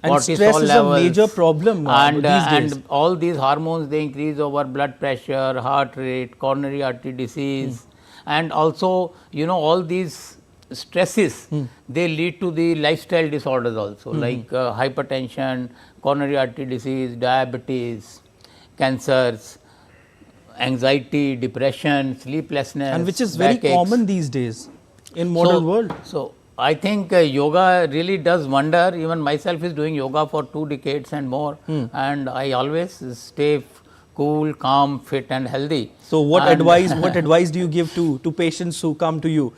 Speaker 12: And
Speaker 13: cortisol
Speaker 12: stress is
Speaker 13: levels,
Speaker 12: a major problem these days.
Speaker 13: And all these hormones, they increase our blood pressure, heart rate, coronary artery disease, and also all these stresses, they lead to the lifestyle disorders also, like hypertension, coronary artery disease, diabetes, cancers, anxiety, depression, sleeplessness,
Speaker 12: And which is very
Speaker 13: backaches.
Speaker 12: common these days in modern world.
Speaker 13: So, I think yoga really does wonder. Even myself is doing yoga for 2 decades and more, and I always stay cool, calm, fit and healthy.
Speaker 12: So what
Speaker 13: And
Speaker 12: advice do you give to patients who come to you?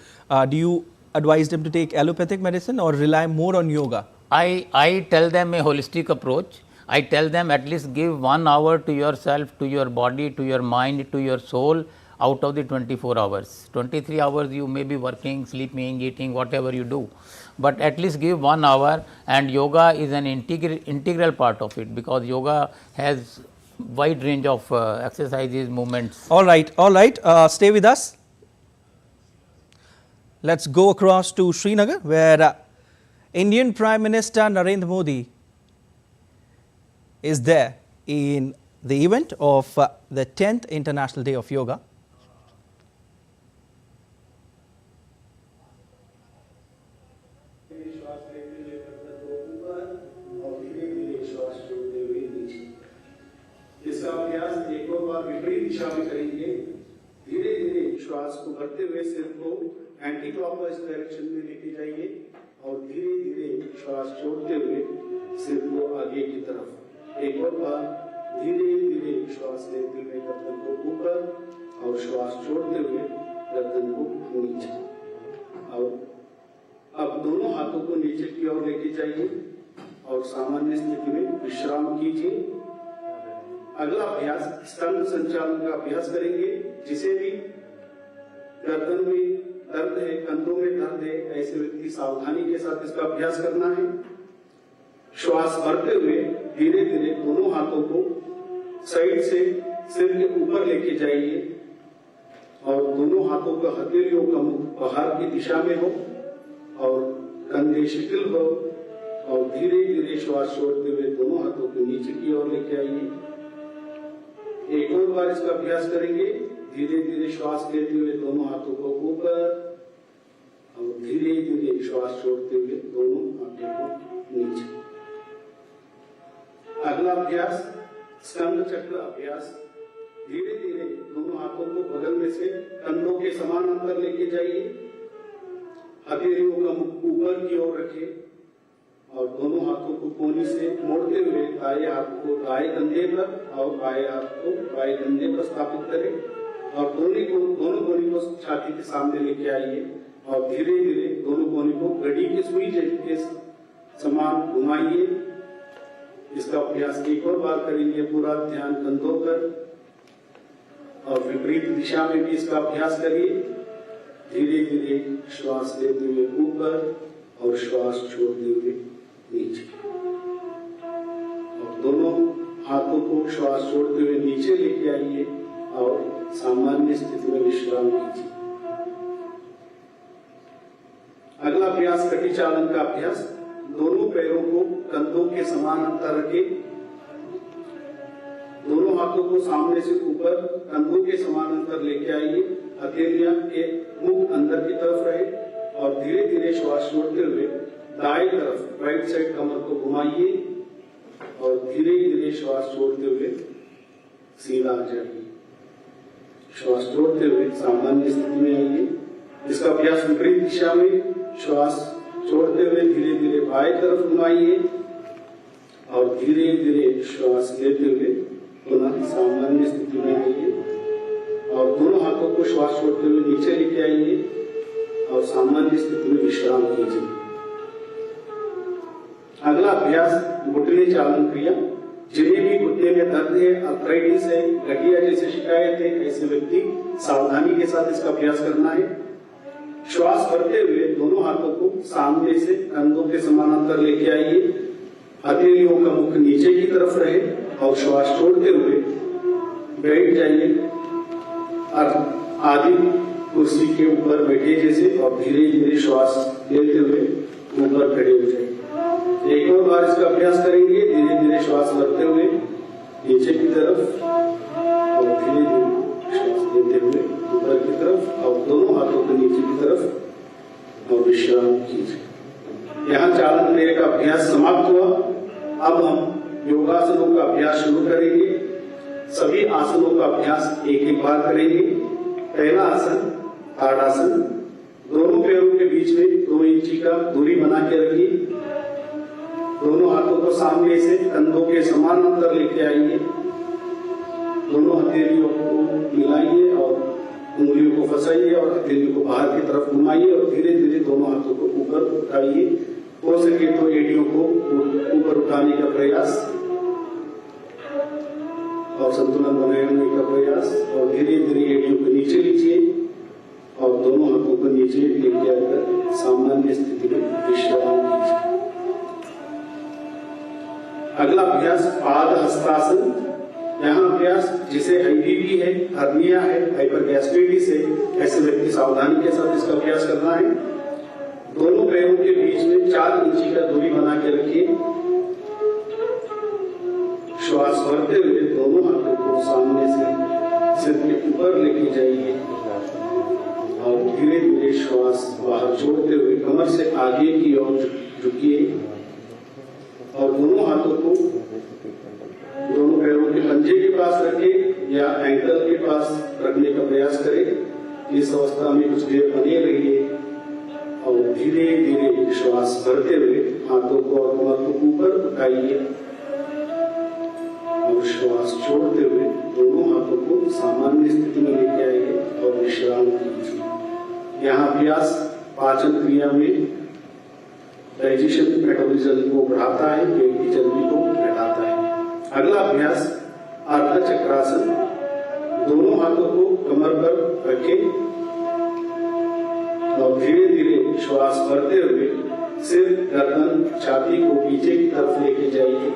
Speaker 12: Do you advise them to take allopathic medicine or rely more on yoga?
Speaker 13: I tell them a holistic approach. I tell them at least give 1 hour to yourself, to your body, to your mind, to your soul out of the 24 hours. 23 hours you may be working, sleeping, eating, whatever you do. But at least give 1 hour, and yoga is an integral part of it, because yoga has wide range of exercises, movements.
Speaker 12: All right. Stay with us. Let's go across to Srinagar, where Indian Prime Minister Narendra Modi is there in the event of the 10th International Day of Yoga.
Speaker 9: इसका अभ्यास एक और बार विपरीत दिशा में करेंगे। धीरे धीरे श्वास को भरते हुए सिर को एंटी क्लॉकवाइज डायरेक्शन में लेके जाइए और धीरे धीरे श्वास छोड़ते हुए सिर को आगे की तरफ। एक और बार धीरे धीरे श्वास लेते हुए गर्दन को ऊपर और श्वास छोड़ते हुए गर्दन को नीचे। और अब दोनों हाथों को नीचे की ओर लेके जाइए और सामान्य स्थिति में विश्राम कीजिए। अगला अभ्यास स्तंभ संचालन का अभ्यास करेंगे। जिसे भी गर्दन में दर्द है, कंधों में दर्द है, ऐसे व्यक्ति सावधानी के साथ इसका अभ्यास करना है। श्वास भरते हुए धीरे धीरे दोनों हाथों को साइड से सिर के ऊपर लेके जाइए और दोनों हाथों का हथेलियों का मुख बाहर की दिशा में हो और कंधे शिथिल हो और धीरे धीरे श्वास छोड़ते हुए दोनों हाथों को नीचे की ओर लेके आइए। एक और बार इसका अभ्यास करेंगे। धीरे धीरे श्वास लेते हुए दोनों हाथों को ऊपर और धीरे धीरे श्वास छोड़ते हुए दोनों हाथों को नीचे। अगला अभ्यास स्कंद चक्र अभ्यास। धीरे धीरे दोनों हाथों को बगल में से कंधों के समान अंतर लेके जाइए हथेलियों का मुख ऊपर की ओर रखें और दोनों हाथों को कोहनी से मोड़ते हुए दाएं हाथ को दाएं कंधे पर और बाएं हाथ को बाएं कंधे पर स्थापित करें और दोनों कोहनी को छाती के सामने लेके आइए और धीरे धीरे दोनों कोहनी को घड़ी की सुई के समान घुमाइए। इसका अभ्यास एक और बार करेंगे। पूरा ध्यान कंधों पर और विपरीत दिशा में भी इसका अभ्यास करिए। धीरे धीरे श्वास लेते हुए ऊपर और श्वास छोड़ते हुए नीचे और दोनों हाथों को श्वास छोड़ते हुए नीचे लेके आइए और सामान्य स्थिति में विश्राम कीजिए। अगला अभ्यास कटी चालन का अभ्यास। दोनों पैरों को कंधों के समान अंतर रखें। दोनों हाथों को सामने से ऊपर कंधों के समान अंतर लेके आइए। हथेलियां के मुख अंदर की तरफ रहे और धीरे धीरे श्वास छोड़ते हुए दाएं तरफ राइट साइड कमर को घुमाइए और धीरे धीरे श्वास छोड़ते हुए सीधा आ जाइए। श्वास छोड़ते हुए सामान्य स्थिति में आइए। इसका अभ्यास विपरीत दिशा में श्वास छोड़ते हुए धीरे धीरे बाएं तरफ घुमाइए और धीरे धीरे श्वास लेते हुए पुनः सामान्य स्थिति में आइए और दोनों हाथों को श्वास छोड़ते हुए नीचे लेके आइए और सामान्य स्थिति में विश्राम कीजिए। अगला अभ्यास घुटने चालन क्रिया। जिन्हें भी घुटने में दर्द है, आर्थराइटिस है, गठिया जैसे शिकायत है, ऐसे व्यक्ति सावधानी के साथ इसका अभ्यास करना है। श्वास भरते हुए दोनों हाथों को सामने से कंधों के समानांतर लेके आइए। हथेलियों का मुख नीचे की तरफ रहे और श्वास छोड़ते हुए बैठ जाइए और आधी कुर्सी के ऊपर बैठे जैसे और धीरे धीरे श्वास लेते हुए ऊपर खड़े हो जाइए। एक और बार इसका अभ्यास करेंगे। धीरे धीरे श्वास भरते हुए नीचे की तरफ और धीरे धीरे श्वास लेते हुए ऊपर की तरफ और दोनों हाथों को नीचे की तरफ और विश्राम कीजिए। यहाँ चालन क्रिया का अभ्यास समाप्त हुआ। अब हम योगासनों का अभ्यास शुरू करेंगे। सभी आसनों का अभ्यास एक एक बार करेंगे। पहला आसन ताड़ासन। दोनों पैरों के बीच में 2 इंची का दूरी बना के रखिए। दोनों हाथों को सामने से कंधों के समान अंतर लेके आइए। दोनों हथेलियों को मिलाइए और उंगलियों को फंसाइए और हथेलियों को बाहर की तरफ घुमाइए और धीरे धीरे दोनों हाथों को ऊपर उठाइए। हो सके तो एड़ियों को ऊपर उठाने का प्रयास और संतुलन बनाए रखने का प्रयास और धीरे धीरे एड़ियों को नीचे लीजिए और दोनों हाथों को नीचे लेके आकर सामान्य स्थिति में विश्राम कीजिए। अगला अभ्यास पाद हस्तासन। यहाँ अभ्यास जिसे IBP है, हर्निया है, हाइपरगैस्ट्राइटिस है, ऐसे व्यक्ति सावधानी के साथ इसका अभ्यास करना है। दोनों पैरों के बीच में 4 इंची का दूरी बना के रखिए। श्वास भरते हुए दोनों हाथों को सामने से सिर के ऊपर लेके जाइए और धीरे धीरे श्वास बाहर छोड़ते हुए कमर से आगे की ओर झुकिए और दोनों हाथों को दोनों पैरों के पंजे के पास रखें या एंकल के पास रखने का प्रयास करें। इस अवस्था में कुछ देर बने रहिए और धीरे धीरे श्वास भरते हुए हाथों को और कमर को ऊपर उठाइए और श्वास छोड़ते हुए दोनों हाथों को सामान्य स्थिति में लेके आइए और विश्राम कीजिए। यहाँ अभ्यास पाचन क्रिया में डाइजेशन मेटाबॉलिज्म को बढ़ाता है, पेट की चर्बी को घटाता है। अगला अभ्यास अर्ध चक्रासन। दोनों हाथों को कमर पर रखें और धीरे धीरे श्वास भरते हुए सिर, गर्दन, छाती को पीछे की तरफ लेके जाइए।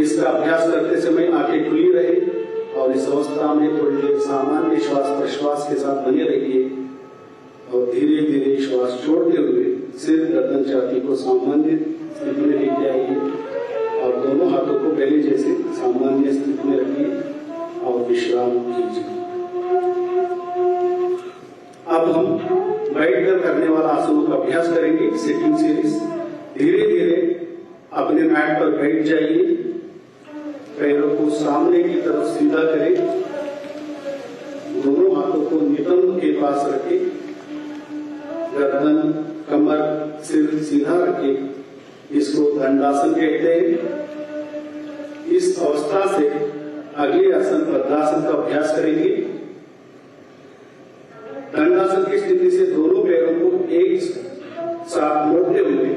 Speaker 9: इसका अभ्यास करते समय आंखें खुली रहे और इस अवस्था में थोड़ी देर सामान्य श्वास प्रश्वास के साथ बने रहिए और धीरे धीरे श्वास छोड़ते हुए सिर, गर्दन, छाती को सामान्य स्थिति में लेके आइए और दोनों हाथों को पहले जैसे सामान्य स्थिति में रखिए और विश्राम कीजिए। अब हम बैठकर करने वाला आसनों का अभ्यास करेंगे, सिटिंग सीरीज। धीरे धीरे अपने मैट पर बैठ जाइए। पैरों को सामने की तरफ सीधा करें। दोनों हाथों को नितंब के पास रखें गर्दन, कमर, सिर सीधा रखे, इसको दंडासन कहते हैं। इस अवस्था से अगले आसन पद्मासन का अभ्यास करेंगे। दंडासन की स्थिति से दोनों पैरों को एक साथ मोड़ते हुए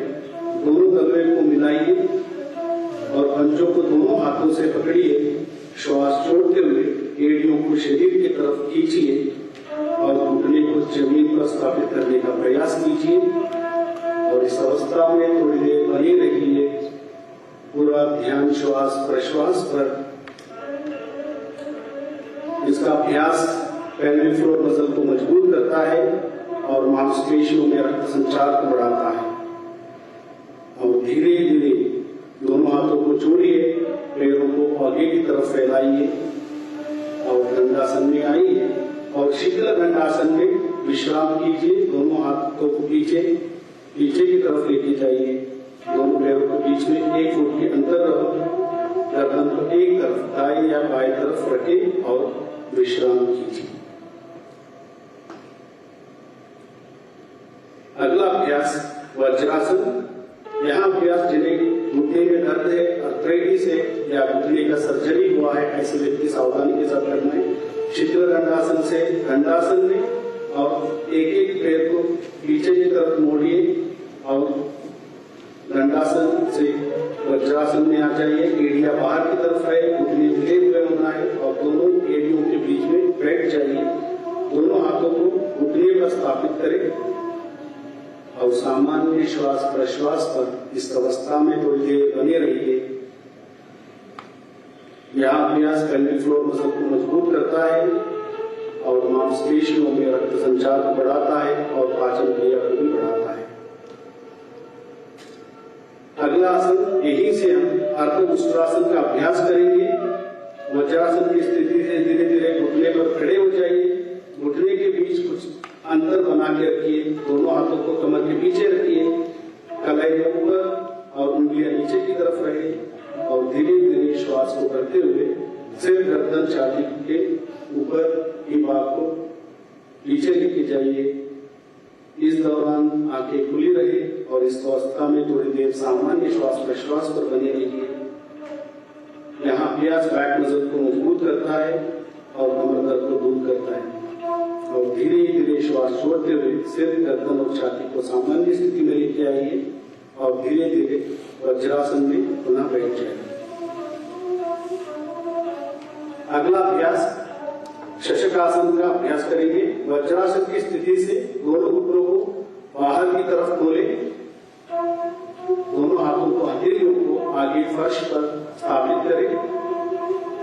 Speaker 9: दोनों तलवे को मिलाइए और पंजों को दोनों हाथों से पकड़िए। श्वास छोड़ते हुए एड़ियों को शरीर की तरफ खींचिए और घुटने को जमीन पर स्थापित करने का प्रयास कीजिए और इस अवस्था में थोड़ी देर बने रहिए। पूरा ध्यान श्वास प्रश्वास पर। इसका अभ्यास पेल्विक फ्लोर मसल को मजबूत करता है और मांसपेशियों में रक्त संचार को बढ़ाता है। और धीरे धीरे दोनों हाथों को जोड़िए, पैरों को आगे की तरफ फैलाइए और दंडासन में आइए और शीतल दंडासन में विश्राम कीजिए। दोनों हाथों को पीछे की तरफ लेके जाइए। दोनों पैरों के बीच में 1 फुट के अंतर रहो। गर्दन को एक तरफ दाएं या बाएं तरफ रखें और विश्राम कीजिए। अगला अभ्यास वज्रासन। यहाँ अभ्यास जिन्हें घुटने में दर्द है, आर्थराइटिस है या घुटने का सर्जरी हुआ है, ऐसे व्यक्ति सावधानी के साथ करना है। शीतल दंडासन से दंडासन में और एक एक पैर को पीछे की तरफ मोड़िए और दंडासन से वज्रासन में आ जाइए। एड़िया बाहर की तरफ है, घुटने मिले हुए होना है और दोनों एड़ियों के बीच में बैठ जाइए। दोनों हाथों को घुटने पर स्थापित करें और सामान्य श्वास प्रश्वास पर इस अवस्था में थोड़ी देर बने रहिए। यह अभ्यास पेल्विक फ्लोर मसल को मजबूत करता है और मांसपेशियों में रक्त संचार को बढ़ाता है और पाचन क्रिया को भी बढ़ाता है। अगला आसन, यहीं से हम अर्धमुष्ट्रासन का अभ्यास करेंगे। वज्रासन की स्थिति से धीरे धीरे घुटने पर खड़े हो जाइए। घुटने के बीच कुछ अंतर बना के रखिए। दोनों हाथों को कमर के पीछे रखिए, कलाई को ऊपर और उंगलियां नीचे की तरफ रहे और धीरे धीरे श्वास को करते हुए सिर गर्दन छाती के ऊपर की भाग को पीछे लेके जाइए। इस दौरान आंखें खुली रहे और इस अवस्था में थोड़ी देर सामान्य श्वास प्रश्वास पर बने रहिए। यहाँ अभ्यास बैक मसल को मजबूत करता है और कमर दर्द को दूर करता है। और धीरे धीरे श्वास छोड़ते हुए सिर गर्दन और छाती को सामान्य स्थिति में लेके आइए और धीरे धीरे वज्रासन में पुनः बैठ जाइए। अगला अभ्यास शशकासन का अभ्यास करेंगे। वज्रासन की स्थिति से दोनों घुटनों को बाहर की तरफ खोले। दोनों हाथों को हथेलियों को आगे फर्श पर स्थापित करें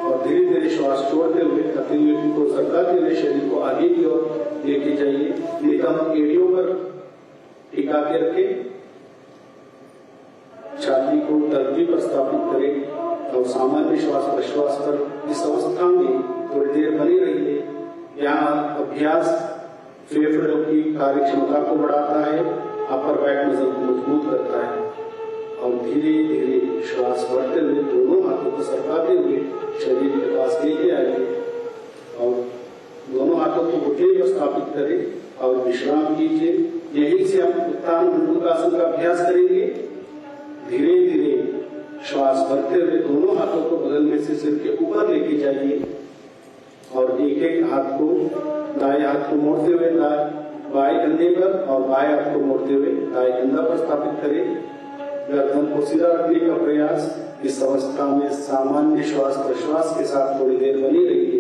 Speaker 9: और धीरे धीरे श्वास छोड़ते हुए हथेलियों को सरकाते हुए शरीर को आगे की ओर लेके जाइए। नितंब एड़ियों पर टिका के रखें। छाती को तर्जनी पर स्थापित करें और सामान्य श्वास प्रश्वास पर इस अवस्था में थोड़ी देर बनी रहिए। यहाँ अभ्यास फेफड़ों की कार्य क्षमता को बढ़ाता है, अपर बैक मसल को मजबूत करता है और धीरे धीरे श्वास बढ़ते हुए दोनों हाथों को सरकाते हुए शरीर के पास लेके आइए और दोनों हाथों को घुटने पर स्थापित करें और विश्राम कीजिए। यहीं से हम उत्तान मंडूकासन का अभ्यास करेंगे। धीरे धीरे श्वास भरते हुए दोनों हाथों को बगल में से सिर के ऊपर लेके जाइए और एक एक हाथ को दाएं हाथ को मोड़ते हुए बाएं कंधे पर और बाएं हाथ को मोड़ते हुए दाएं कंधा पर स्थापित करें। गर्दन को सीधा रखने का प्रयास। इस अवस्था में सामान्य श्वास प्रश्वास के साथ थोड़ी देर बनी रहिए।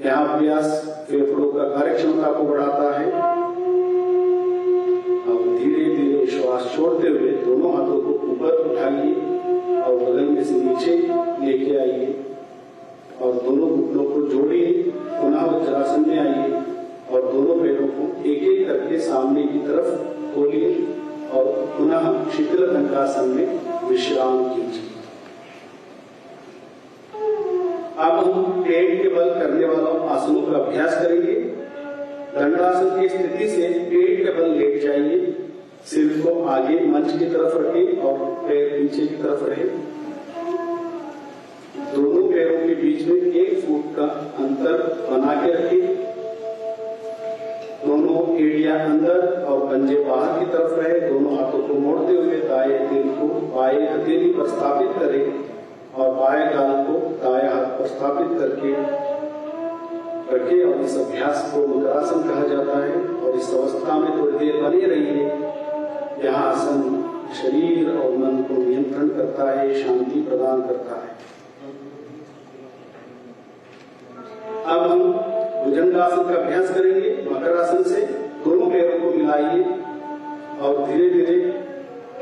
Speaker 9: यह अभ्यास फेफड़ों का कार्य क्षमता को बढ़ाता है। अब धीरे धीरे श्वास छोड़ते हुए दोनों हाथों को ऊपर उठाइए और बगल में से नीचे लेके आइए और दोनों घुटनों को जोड़िए। पुनः वज्रासन में आइए और दोनों पैरों को एक एक करके सामने की तरफ खोलिए और पुनः शीतल दंडासन में विश्राम कीजिए। अब हम पेट के बल करने वालों आसनों का अभ्यास करेंगे। दंडासन की स्थिति से पेट के बल लेट जाइए। सिर को आगे मंच की तरफ रखें और पैर नीचे की तरफ रहे। दोनों पैरों के बीच में 1 फुट का अंतर बना के रखें। दोनों दोनों एड़ियां अंदर और पंजे बाहर की तरफ रहे। दोनों हाथों को मोड़ते हुए दाएं हथेली को बाएं हथेली पर स्थापित करें और बाएं गाल को दाएं हाथ पर स्थापित करके रखें। और इस अभ्यास को मकरासन कहा जाता है। और इस अवस्था में थोड़ी देर बने रहिए। यह आसन शरीर और मन को नियंत्रण करता है, शांति प्रदान करता है। अब हम भुजंगासन का अभ्यास करेंगे। मकरासन से दोनों पैरों को मिलाइए और धीरे धीरे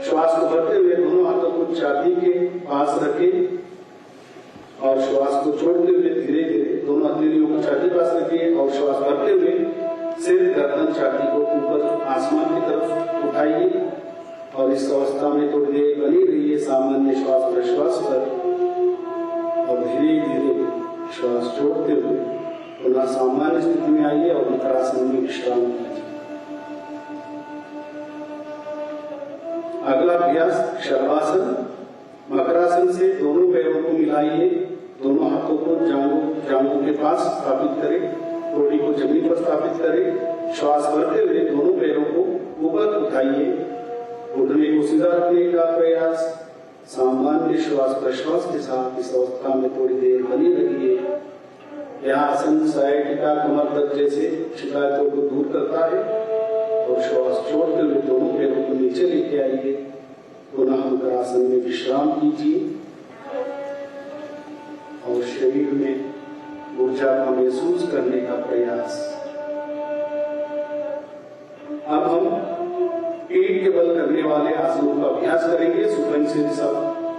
Speaker 9: श्वास को भरते हुए दोनों हाथों को छाती के पास रखें और श्वास को छोड़ते हुए धीरे धीरे दोनों हथेलियों को छाती के पास रखिए और श्वास भरते हुए सिर गर्दन छाती को ऊपर आसमान की तरफ उठाइए। और इस अवस्था में थोड़ी देर बनी रहिए सामान्य श्वास प्रश्वास पर और धीरे धीरे श्वास छोड़ते हुए पुनः सामान्य स्थिति में आइए और मकरासन में विश्राम कीजिए। अगला अभ्यास शर्वासन। मकरासन से दोनों पैरों को मिलाइए, दोनों हाथों को जांघों के पास स्थापित करें, घोड़ी को जमीन पर स्थापित करें। श्वास भरते हुए दोनों पैरों को ऊपर उठाइए, घुटने को सीधा रखने का प्रयास। सामान्य श्वास प्रश्वास के साथ इस अवस्था में थोड़ी देर बनी रहिए। यह आसन साइटिका कमर दर्द जैसे शिकायतों को दूर करता है। और श्वास छोड़ते हुए दोनों पैरों को नीचे लेके आइए, पुनः मकरासन में विश्राम कीजिए और शरीर में ऊर्जा का महसूस करने का प्रयास। अब हम पीठ के बल करने वाले आसनों का अभ्यास करेंगे। सुपंचन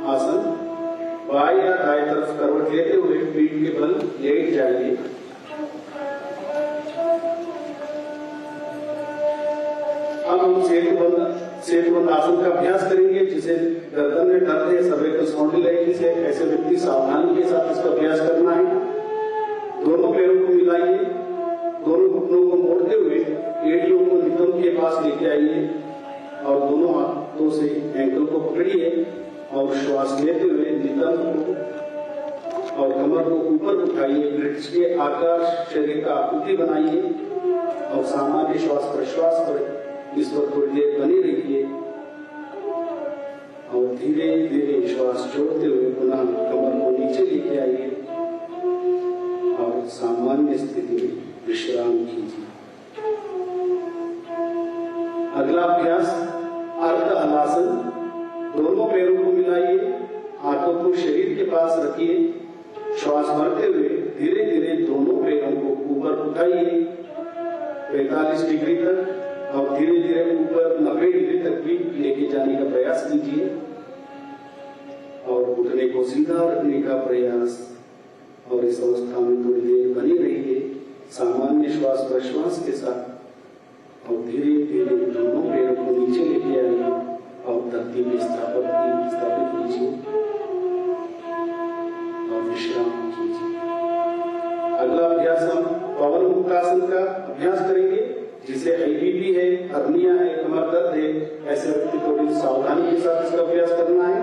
Speaker 9: आसन। बाएं या दाएं तरफ करवट लेते हुए पीठ के बल लेट जाइए। अब हम सेतुबंध आसन का अभ्यास करेंगे, जिसे गर्दन में दर्द है, सर्वाइकल स्पॉन्डिलाइटिस है, ऐसे व्यक्ति सावधानी के साथ इसका अभ्यास करना है। दोनों पैरों को मिलाइए, दोनों घुटनों को मोड़ते हुए एड़ियों को नितंब के पास लेके आइए और दोनों हाथों से एंकल को पकड़िए और श्वास लेते हुए नितंब को और कमर को ऊपर उठाइए। ब्रिज के आकार शरीर का आकृति बनाइए और सामान्य श्वास प्रश्वास पर इस पर थोड़ी देर बनी रहिए और धीरे धीरे श्वास छोड़ते हुए पुनः कमर को नीचे लेके आइए और सामान्य स्थिति में विश्राम कीजिए। अगला अभ्यास अर्ध हलासन। दोनों पैरों को मिलाइए, हाथों को शरीर के पास रखिए, श्वास भरते हुए धीरे धीरे दोनों पैरों को ऊपर उठाइए 45 डिग्री तक और धीरे धीरे ऊपर 90 डिग्री तक भी लेके जाने का प्रयास कीजिए और घुटने को सीधा रखने का प्रयास। और इस अवस्था में थोड़ी देर बनी रहिए सामान्य श्वास प्रश्वास के साथ और धीरे धीरे दोनों पैरों को नीचे लेके आइए और धरती में स्थापित कीजिए और विश्राम कीजिए। अगला अभ्यास हम पवन मुक्तासन का अभ्यास करेंगे, जिसे आईबीपी है, हर्निया है, कमर दर्द है, ऐसे व्यक्ति थोड़ी सावधानी के साथ इसका अभ्यास करना है।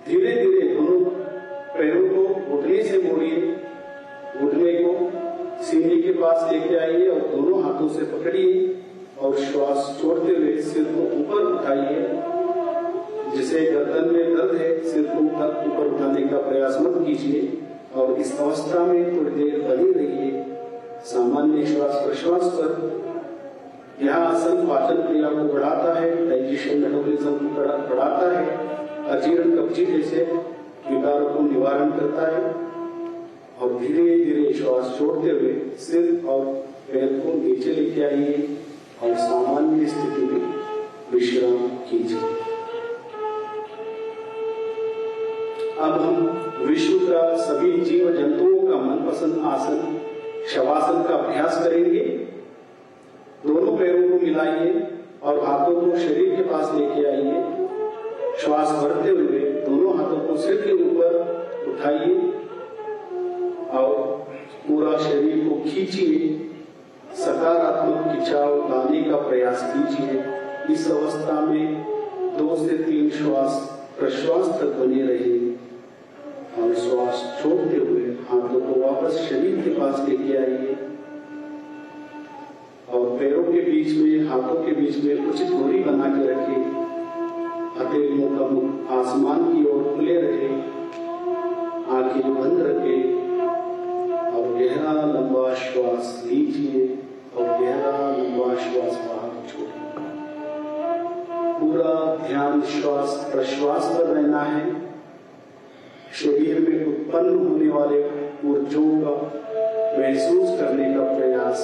Speaker 9: धीरे धीरे दोनों पैरों को घुटने से मोड़िए, घुटने को सीने के पास लेके आइए और दोनों हाथों से पकड़िए और श्वास छोड़ते हुए सिर को ऊपर उठाइए। जिसे गर्दन में दर्द है, सिर को ऊपर उठाने का प्रयास मत कीजिए और इस अवस्था में थोड़ी देर बनी रहिए सामान्य श्वास प्रश्वास पर। यह आसन पाचन क्रिया को बढ़ाता है, डाइजेशन मेटाबॉलिज्म को बढ़ाता है, अजीर्ण कब्जी जैसे विकारों को निवारण करता है। और धीरे धीरे श्वास छोड़ते हुए सिर और पैर को नीचे लेके आइए और सामान्य स्थिति में विश्राम कीजिए। अब हम विश्व का सभी जीव जंतुओं का मनपसंद आसन शवासन का अभ्यास करेंगे। दोनों पैरों को मिलाइए और हाथों को शरीर के पास लेके आइए। श्वास भरते हुए दोनों हाथों को सिर के ऊपर उठाइए और पूरा शरीर को खींचिए, सकारात्मक खिंचाव लाने का प्रयास कीजिए। इस अवस्था में 2 से 3 श्वास प्रश्वास तक बने रहिए और श्वास छोड़ते हुए हाथों को वापस शरीर के पास लेके आइए और पैरों के बीच में, हाथों के बीच में उचित दूरी बना के रखें। हथेलियों का मुख आसमान की ओर खुले रहे, आंखें बंद रखें और गहरा लंबा श्वास लीजिए और गहरा लंबा श्वास बाहर छोड़िए। पूरा ध्यान श्वास प्रश्वास पर रहना है। शरीर में उत्पन्न होने वाले ऊर्जाओं का महसूस करने का प्रयास।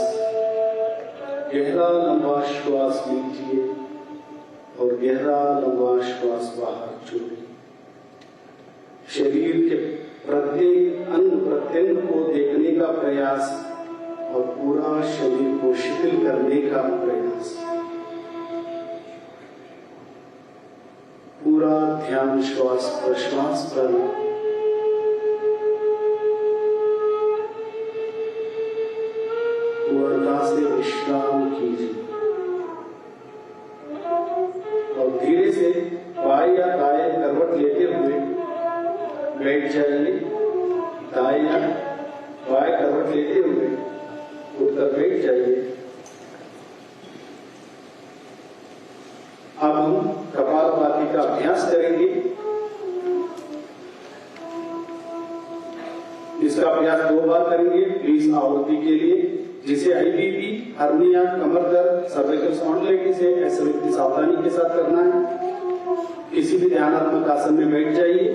Speaker 9: गहरा लंबा श्वास लीजिए और गहरा लंबा श्वास बाहर छोड़िए। शरीर के प्रत्येक अंग प्रत्यंग को देखने का प्रयास और पूरा शरीर को शिथिल करने का प्रयास। पूरा ध्यान श्वास प्रश्वास पर। पूर्णता से विश्राम कीजिए और धीरे से बाएं या दाएं करवट लेते हुए बैठ जाइए। दाएं या बाएं करवट लेते हुए उठकर बैठ जाइए। अब हम कपालभाति का अभ्यास करेंगे। इसका अभ्यास 2 बार करेंगे 20 आवृत्ति के लिए। जिसे आईबीपी, हर्निया, कमर दर्द, सर्वाइकल स्पॉन्डिलाइटिस है, ऐसे व्यक्ति सावधानी के साथ करना है। किसी भी ध्यानात्मक आसन में बैठ जाइए।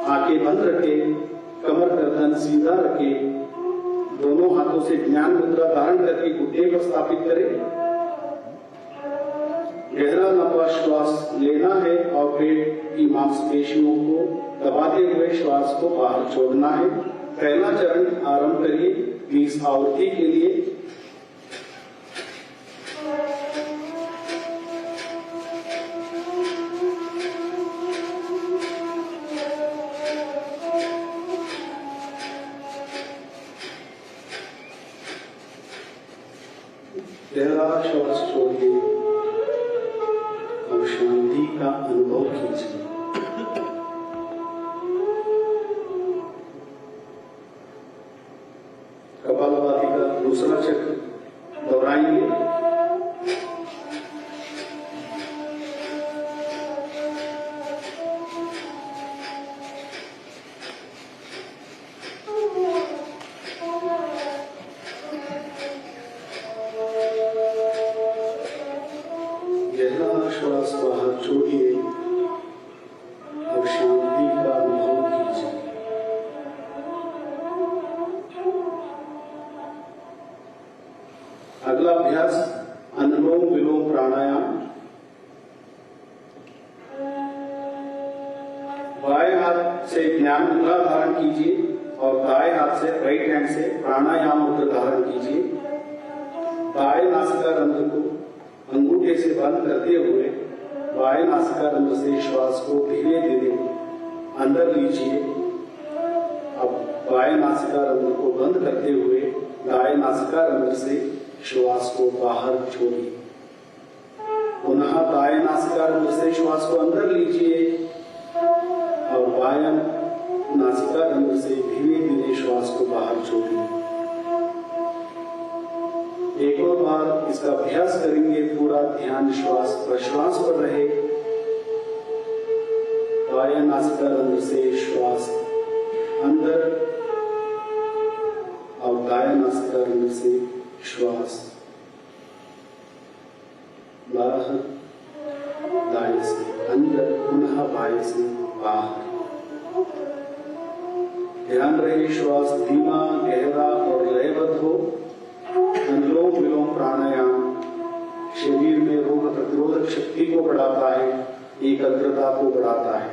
Speaker 9: आंखें बंद रखें, कमर गर्दन सीधा रखें। दोनों हाथों से ज्ञान मुद्रा धारण करके घुटने पर स्थापित करें। गहरा लंबा श्वास लेना है और पेट की मांसपेशियों को दबाते हुए श्वास को बाहर छोड़ना है। पहला चरण आरंभ करिए 20 आवृत्ति के लिए। गहरा श्वास छोड़िए और शांति का अनुभव कीजिए। कपालभाति का दूसरा चक्र दोहराएंगे। गहरा श्वास बाहर छोड़िए और शांति का अनुभव कीजिए। अगला अभ्यास अनुलोम विलोम प्राणायाम। बाएं हाथ से ज्ञान मुद्रा धारण कीजिए और दाएं हाथ से राइट हैंड से प्राणायाम मुद्रा धारण कीजिए। दाएं नासिका रंध्र को अंगूठे से बंद करते हुए बाएं नासिका रंध्र से श्वास को धीरे धीरे अंदर लीजिए। अब बाएं नासिका रंध्र को बंद करते हुए दाएं नासिका रंध्र से श्वास को बाहर छोड़िए। पुनः दाएं नासिका रंध्र से श्वास को अंदर लीजिए और बाएं नासिका रंध्र से धीरे धीरे श्वास को बाहर छोड़िए। एक और बार इसका अभ्यास करेंगे। पूरा ध्यान श्वास प्रश्वास पर रहे। बाएं नासिका रंध्र से श्वास अंदर और दाएं नासिका रंध्र से श्वास बाहर। दाएं से अंदर, पुनः बाएं से बाहर। ध्यान रहे श्वास धीमा, गहरा और लयबद्ध हो। अनुलोम विलोम प्राणायाम शरीर में रोग प्रतिरोधक शक्ति को बढ़ाता है, एकाग्रता को बढ़ाता है।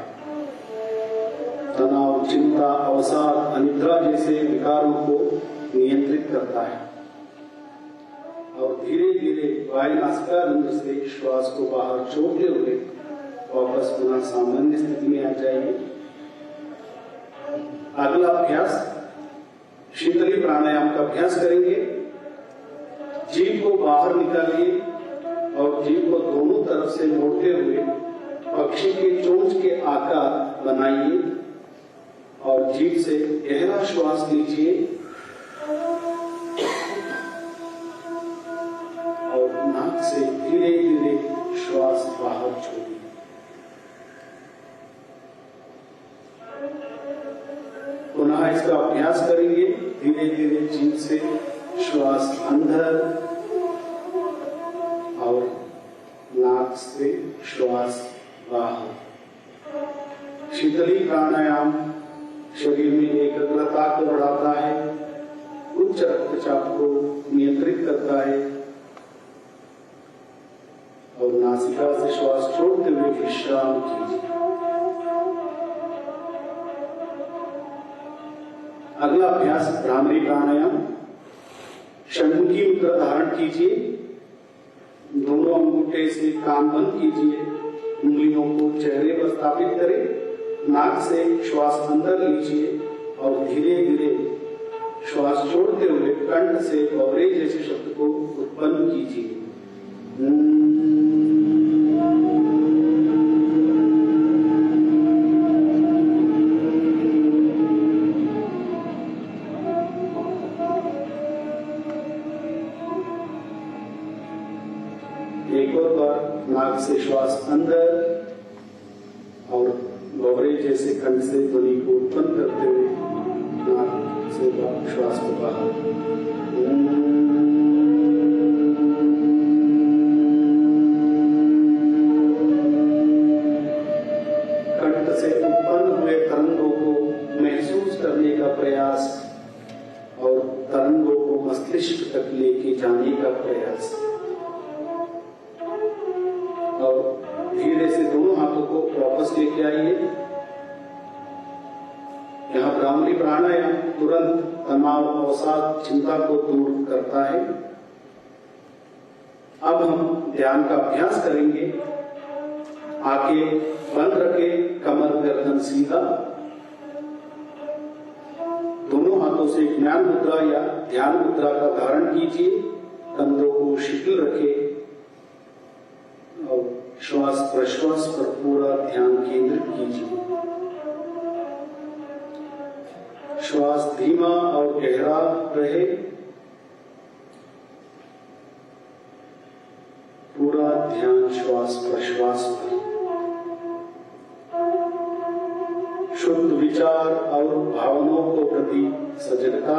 Speaker 9: तनाव, चिंता, अवसाद, अनिद्रा जैसे विकारों को नियंत्रित करता है। और धीरे धीरे बाएं नासिका रंध्र से श्वास को बाहर छोड़ते हुए वापस पुनः सामान्य स्थिति में आ जाएंगे। अगला अभ्यास शीतली प्राणायाम का अभ्यास करेंगे। जीभ को बाहर निकालिए और जीभ को दोनों तरफ से मोड़ते हुए पक्षी के चोंच के आकार बनाइए और जीभ से गहरा श्वास लीजिए धीरे धीरे श्वास बाहर छोड़िए। पुनः इसका अभ्यास करेंगे। धीरे धीरे जीभ से श्वास अंदर और नाक से श्वास बाहर। शीतली प्राणायाम शरीर में एकाग्रता को बढ़ाता है, उच्च रक्तचाप को नियंत्रित करता है और नासिका से श्वास छोड़ते हुए विश्राम कीजिए। अगला अभ्यास भ्रामरी प्राणायाम। षण्मुखी मुद्रा धारण कीजिए। दोनों अंगूठे से कान बंद कीजिए। उंगलियों को चेहरे पर स्थापित करें। नाक से श्वास अंदर लीजिए और धीरे धीरे श्वास छोड़ते हुए कंठ से बवरे जैसे शब्द को उत्पन्न कीजिए। एक और बार नाक से श्वास अंदर और बवरे जैसे कंठ से ध्वनि को उत्पन्न करते हुए नाक से श्वास को बाहर। कंठ से उत्पन्न हुए तरंगों को महसूस करने का प्रयास और तरंगों को मस्तिष्क तक लेके जाने का प्रयास। और धीरे से दोनों हाथों को वापस लेके आइए। यहाँ भ्रामरी प्राणायाम तुरंत तनाव, अवसाद, चिंता को दूर करता है। अब हम ध्यान का अभ्यास करेंगे। आंखें बंद रखे, कमर गर्दन सीधा। दोनों हाथों से ज्ञान मुद्रा या ध्यान मुद्रा का धारण कीजिए। कंधों को शिथिल रखे और श्वास प्रश्वास पर पूरा ध्यान केंद्रित कीजिए। श्वास धीमा और गहरा रहे। पूरा ध्यान श्वास प्रश्वास पर। शुद्ध विचार और भावनाओं को प्रति सजगता।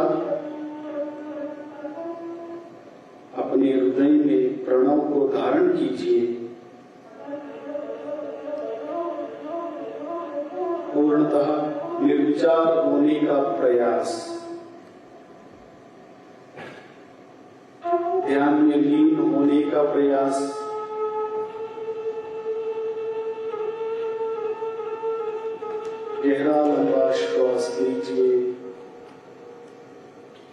Speaker 9: अपने हृदय में प्रणव को धारण कीजिए। पूर्णतः निर्विचार होने का प्रयास। ध्यान में लीन होने का प्रयास। गहरा लंबा श्वास लीजिए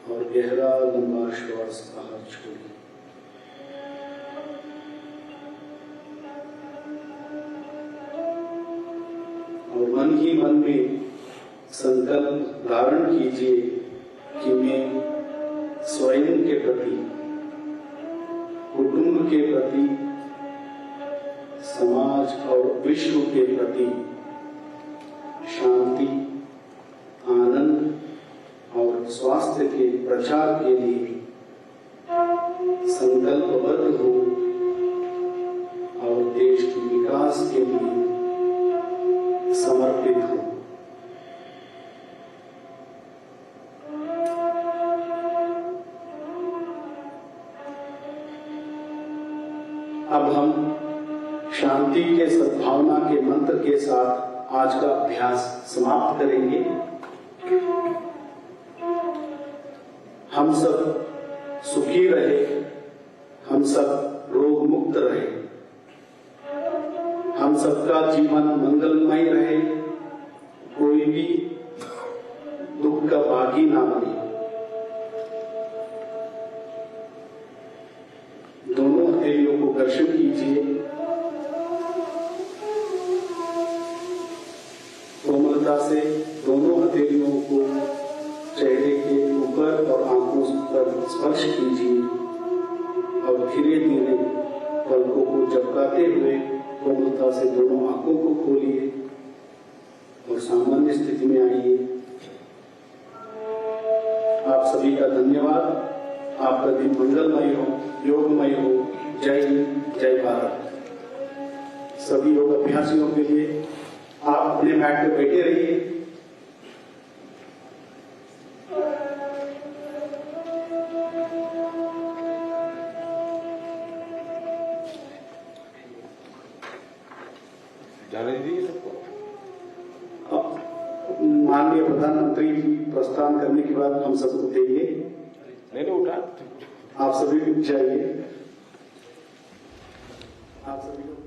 Speaker 9: और गहरा लंबा श्वास बाहर छोड़िए। और मन ही मन में संकल्प धारण कीजिए कि मैं स्वयं के प्रति, कुटुंब के प्रति, समाज और विश्व के प्रति शांति, आनंद और स्वास्थ्य के प्रचार के लिए संकल्पबद्ध हो और देश के विकास के लिए समर्पित हो। अब हम शांति के सद्भावना के मंत्र के साथ आज का अभ्यास समाप्त करेंगे। हम सब सुखी रहे, हम सब रोग मुक्त रहे, हम सबका जीवन मंगलमय रहे, कोई भी दुख का भागी ना बने। दोनों हथेलियों को घर्षण कीजिए। कोमलता से दोनों हथेलियों को चेहरे के ऊपर और आंखों पर स्पर्श कीजिए और धीरे धीरे पलकों को झपकाते हुए कोमलता से दोनों आंखों को खोलिए और सामान्य स्थिति में आइए। आप सभी का धन्यवाद। आपका दिन मंगलमय हो, योगमय हो। जय हिंद, जय भारत। सभी योग अभ्यासियों के लिए आप अपने मैट पे बैठे रहिए। माननीय प्रधानमंत्री जी प्रस्थान करने के बाद हम सब उठेंगे। नहीं उठा, आप सभी भी जाइए। आप सभी को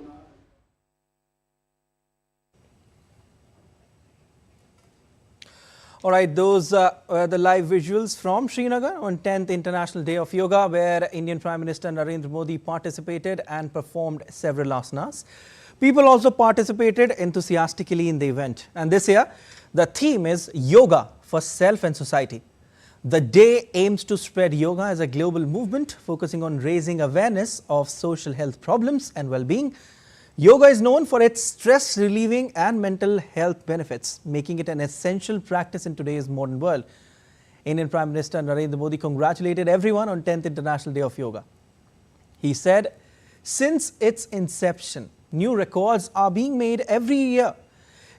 Speaker 12: All right, those were the live visuals from Srinagar on 10th International Day of Yoga, where Indian Prime Minister Narendra Modi participated and performed several asanas. People also participated enthusiastically in the event. And this year, the theme is Yoga for Self and Society. The day aims to spread yoga as a global movement, focusing on raising awareness of social health problems and well-being. Yoga is known for its stress relieving and mental health benefits, making it an essential practice in today's modern world. Indian Prime Minister Narendra Modi congratulated everyone on 10th International Day of Yoga. He said, since its inception, new records are being made every year.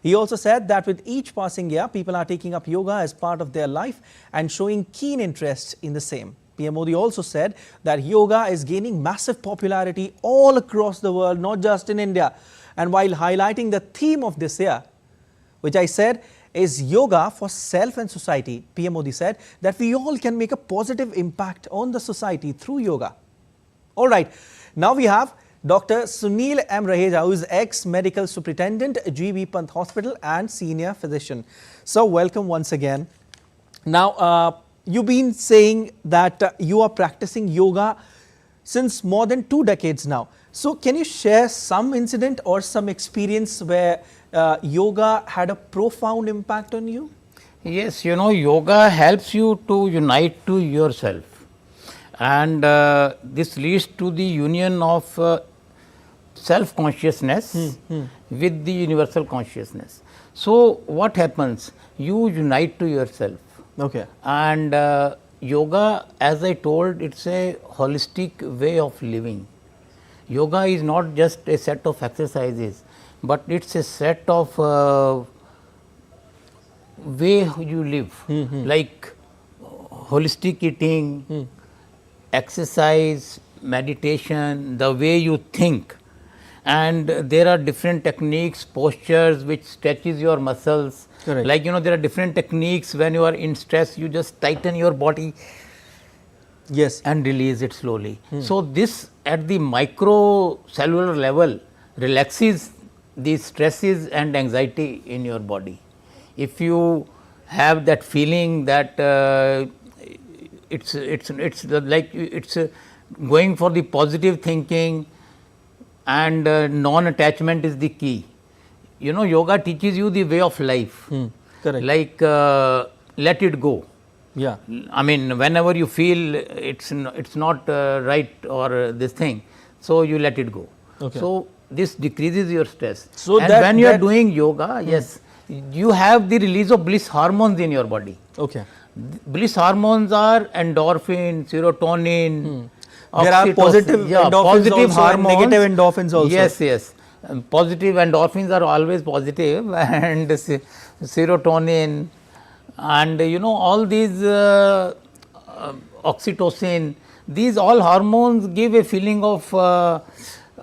Speaker 12: He also said that with each passing year, people are taking up yoga as part of their life and showing keen interest in the same. PM Modi also said that yoga is gaining massive popularity all across the world, not just in India. And while highlighting the theme of this year, which I said is yoga for self and society, PM Modi said that we all can make a positive impact on the society through yoga. All right, now we have Dr. Sunil M. Raheja, who is ex-medical superintendent, GB Pant Hospital and senior physician. So, welcome once again. Now, you've been saying that you are practicing yoga since more than 2 decades now. So, can you share some incident or some experience where yoga had a profound impact on you?
Speaker 13: Yes, you know, yoga helps you to unite to yourself, and this leads to the union of self-consciousness with the universal consciousness. So, what happens? You unite to yourself.
Speaker 12: Okay.
Speaker 13: And yoga, as I told, it's a holistic way of living. Yoga is not just a set of exercises, but it's a set of way you live, like holistic eating, exercise, meditation, the way you think. And there are different techniques, postures which stretches your muscles.
Speaker 12: Correct.
Speaker 13: Like, you know, there are different techniques. When you are in stress, you just tighten your body,
Speaker 12: yes,
Speaker 13: and release it slowly. So, this at the microcellular level relaxes the stresses and anxiety in your body. If you have that feeling that it's going for the positive thinking, and non-attachment is the key. You know, yoga teaches you the way of life.
Speaker 12: Correct.
Speaker 13: Like let it go.
Speaker 12: Yeah.
Speaker 13: I mean, whenever you feel it's not right or this thing, so you let it go.
Speaker 12: Okay.
Speaker 13: So this decreases your stress.
Speaker 12: So
Speaker 13: and
Speaker 12: that-
Speaker 13: when you are
Speaker 12: that-
Speaker 13: doing yoga, yes, you have the release of bliss hormones in your body.
Speaker 12: Okay.
Speaker 13: Bliss hormones are endorphin, serotonin.
Speaker 12: There are
Speaker 13: oxytocin,
Speaker 12: positive endorphins
Speaker 13: positive
Speaker 12: also and
Speaker 13: hormones.
Speaker 12: negative endorphins also.
Speaker 13: Yes, yes. Positive endorphins are always positive, and serotonin, and you know, all these oxytocin, these all hormones give a feeling of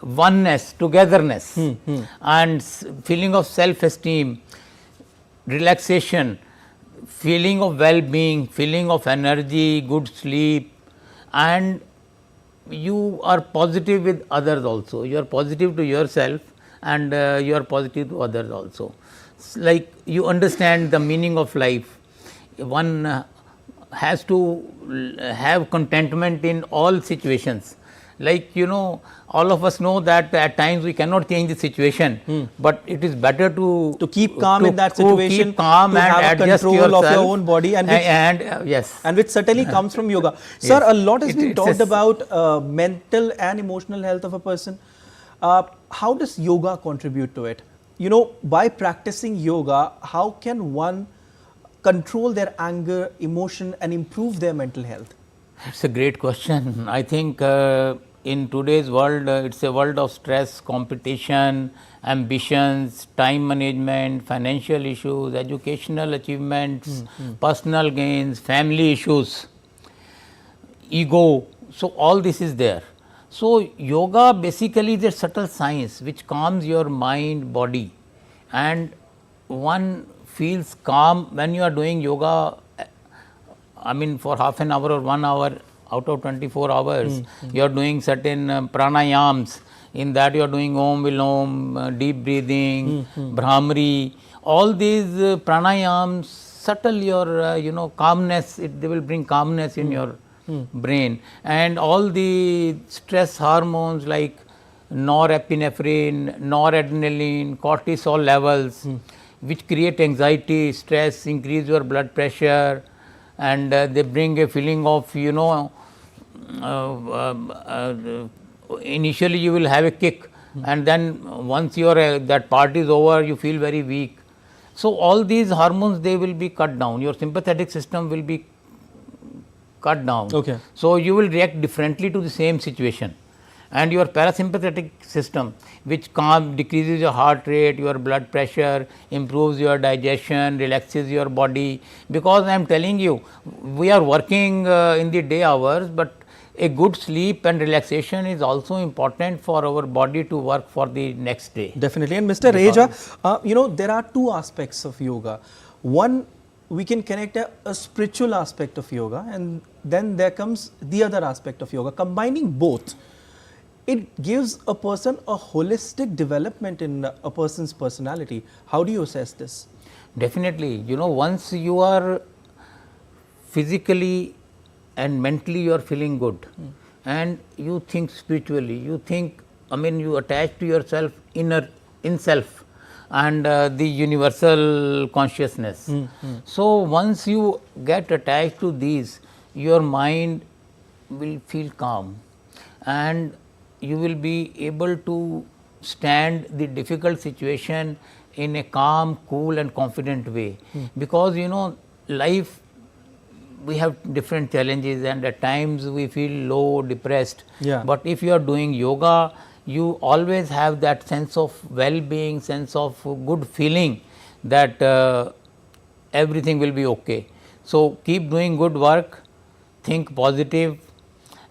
Speaker 13: oneness, togetherness, and feeling of self-esteem, relaxation, feeling of well-being, feeling of energy, good sleep, and you are positive with others also. You are positive to yourself, and you are positive to others also. It's like you understand the meaning of life. One has to have contentment in all situations. Like, you know, all of us know that at times we cannot change the situation, but it is better to
Speaker 12: keep calm in that situation,
Speaker 13: keep calm
Speaker 12: to
Speaker 13: and
Speaker 12: have a
Speaker 13: adjust
Speaker 12: control of your
Speaker 13: yourself.
Speaker 12: own body, and which,
Speaker 13: yes,
Speaker 12: and which certainly comes from yoga. Sir, a lot has been
Speaker 13: it's
Speaker 12: talked about mental and emotional health of a person. How does yoga contribute to it? You know, by practicing yoga, how can one control their anger, emotion, and improve their mental health?
Speaker 13: It's a great question. I think in today's world, it's a world of stress, competition, ambitions, time management, financial issues, educational achievements, personal gains, family issues, ego. So, all this is there. So, yoga basically is a subtle science which calms your mind, body, and one feels calm when you are doing yoga. I mean, for half an hour or 1 hour out of 24 hours, you are doing certain pranayams. In that, you are doing Om Vilom, deep breathing, Brahmari. All these pranayams subtle your calmness. They will bring calmness in your brain, and all the stress hormones like norepinephrine, noradrenaline, cortisol levels, which create anxiety, stress, increase your blood pressure, and they bring a feeling of initially you will have a kick, and then once that part is over, you feel very weak. So all these hormones, they will be cut down. Your sympathetic system will be cut down.
Speaker 12: Okay.
Speaker 13: So you will react differently to the same situation, and your parasympathetic system, which decreases your heart rate, your blood pressure, improves your digestion, relaxes your body. Because I am telling you, we are working in the day hours, but a good sleep and relaxation is also important for our body to work for the next day.
Speaker 12: Definitely. And Mr. Raheja, there are two aspects of yoga. One, we can connect a spiritual aspect of yoga, and then there comes the other aspect of yoga. Combining both, it gives a person a holistic development in a person's personality. How do you assess this?
Speaker 13: Definitely. Once you are physically and mentally you are feeling good, and you think spiritually, you attach to yourself in self and the universal consciousness. So once you get attached to these, your mind will feel calm, and you will be able to stand the difficult situation in a calm, cool and confident way. Because life, we have different challenges, and at times we feel low, depressed.
Speaker 12: Yeah.
Speaker 13: But if you are doing yoga, you always have that sense of well-being, sense of good feeling that everything will be okay. So keep doing good work, think positive,